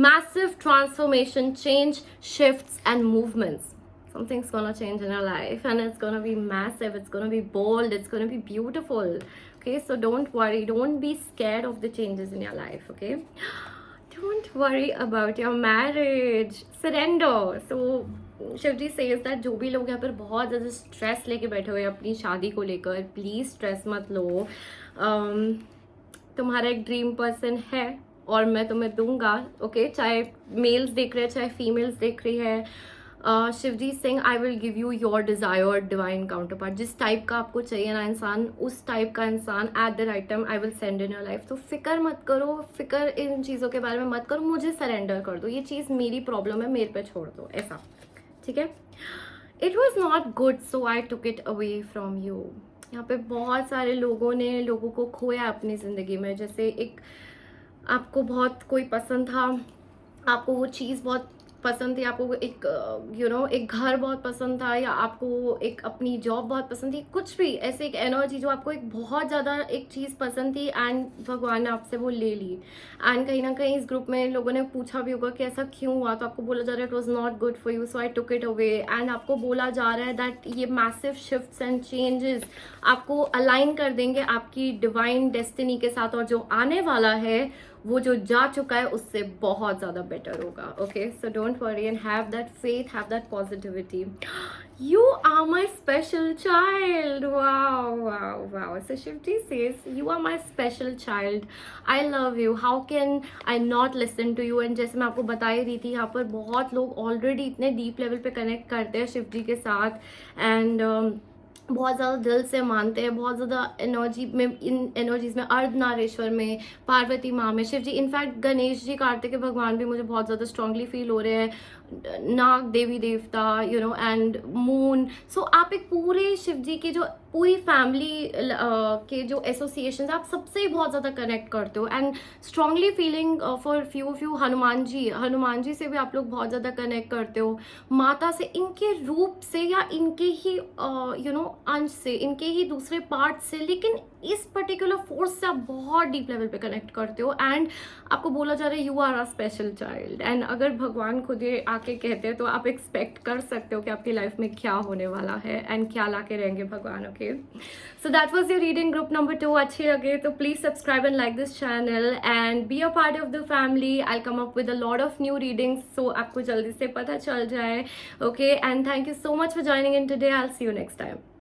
Massive transformation, change, shifts and movements. Something's gonna change in your life and it's gonna be massive, it's gonna be bold, it's gonna be beautiful. Okay, so don't worry, don't be scared of the changes in your life. Okay, don't worry about your marriage, surrender. So Shivji says that जो भी लोग यहाँ पर बहुत ज़्यादा stress लेके बैठे हुए अपनी शादी को लेकर, प्लीज़ स्ट्रेस मत लो। तुम्हारा एक ड्रीम पर्सन है और मैं तुम्हें दूंगा। ओके, चाहे मेल्स देख रहे हैं चाहे फीमेल्स देख रही है, शिवजी सिंह आई will give you your desired divine counter part. जिस टाइप का आपको चाहिए ना इंसान, उस टाइप का इंसान at the right time I will send in your life. तो फिक्र मत करो, फिक्र इन चीज़ों के बारे में मत करो, मुझे सरेंडर कर दो, ये चीज़ मेरी प्रॉब्लम है, मेरे पे छोड़ दो, ऐसा। ठीक है, it was not good so I took it away from you. यहाँ पे बहुत सारे लोगों को खोया अपनी ज़िंदगी में। जैसे एक आपको बहुत कोई पसंद था, आपको वो चीज़ बहुत पसंद थी, आपको एक एक घर बहुत पसंद था, या आपको एक अपनी जॉब बहुत पसंद थी, कुछ भी ऐसे एक एनर्जी जो आपको एक बहुत ज़्यादा एक चीज़ पसंद थी एंड भगवान ने आपसे वो ले ली। एंड कहीं ना कहीं इस ग्रुप में लोगों ने पूछा भी होगा कि ऐसा क्यों हुआ, तो आपको बोला जा रहा है it was not good for you so I took it away. And आपको बोला जा रहा है दैट ये मैसिव शिफ्ट्स एंड चेंजेस आपको अलाइन कर देंगे आपकी डिवाइन डेस्टिनी के साथ, और जो आने वाला है वो जो जा चुका है उससे बहुत ज़्यादा बेटर होगा। Okay, so don't worry and have that faith, have that positivity. You are my special child. Wow, wow, wow. So Shivji says, you are my special child. I love you. How can I not listen to you? And जैसे मैं आपको बता ही रही थी, यहाँ पर बहुत लोग ऑलरेडी इतने डीप लेवल पे कनेक्ट करते हैं शिवजी के साथ एंड बहुत ज़्यादा दिल से मानते हैं, बहुत ज़्यादा एनर्जी में, इन एनर्जीज़ में, अर्धनारीश्वर में, पार्वती माँ में, शिव जी, इनफैक्ट गणेश जी, कार्तिक भगवान भी मुझे बहुत ज़्यादा स्ट्रांगली फील हो रहे हैं, नाग देवी देवता एंड मून। सो आप एक पूरे शिव जी की जो पूरी फैमिली के जो एसोसिएशन आप सबसे ही बहुत ज़्यादा कनेक्ट करते हो and strongly feeling for few Hanuman ji से भी आप लोग बहुत ज़्यादा कनेक्ट करते हो, माता से, इनके रूप से या इनके ही अंश से, इनके ही दूसरे पार्ट से, लेकिन इस पर्टिकुलर फोर्स से आप बहुत डीप लेवल पे कनेक्ट करते हो एंड आपको बोला जा रहा है you are a special child. And अगर भगवान खुद ये आके कहते हैं तो आप एक्सपेक्ट कर सकते हो कि आपकी लाइफ में क्या होने वाला है एंड क्या ला के रहेंगे भगवान। Okay, so that was your reading group number 2। अच्छी लगे तो please subscribe and like this channel and be a part of the family. I come up with a lot of new readings, so आपको जल्दी से पता चल जाए। Okay, and thank you so much for joining in today. I'll see you next time.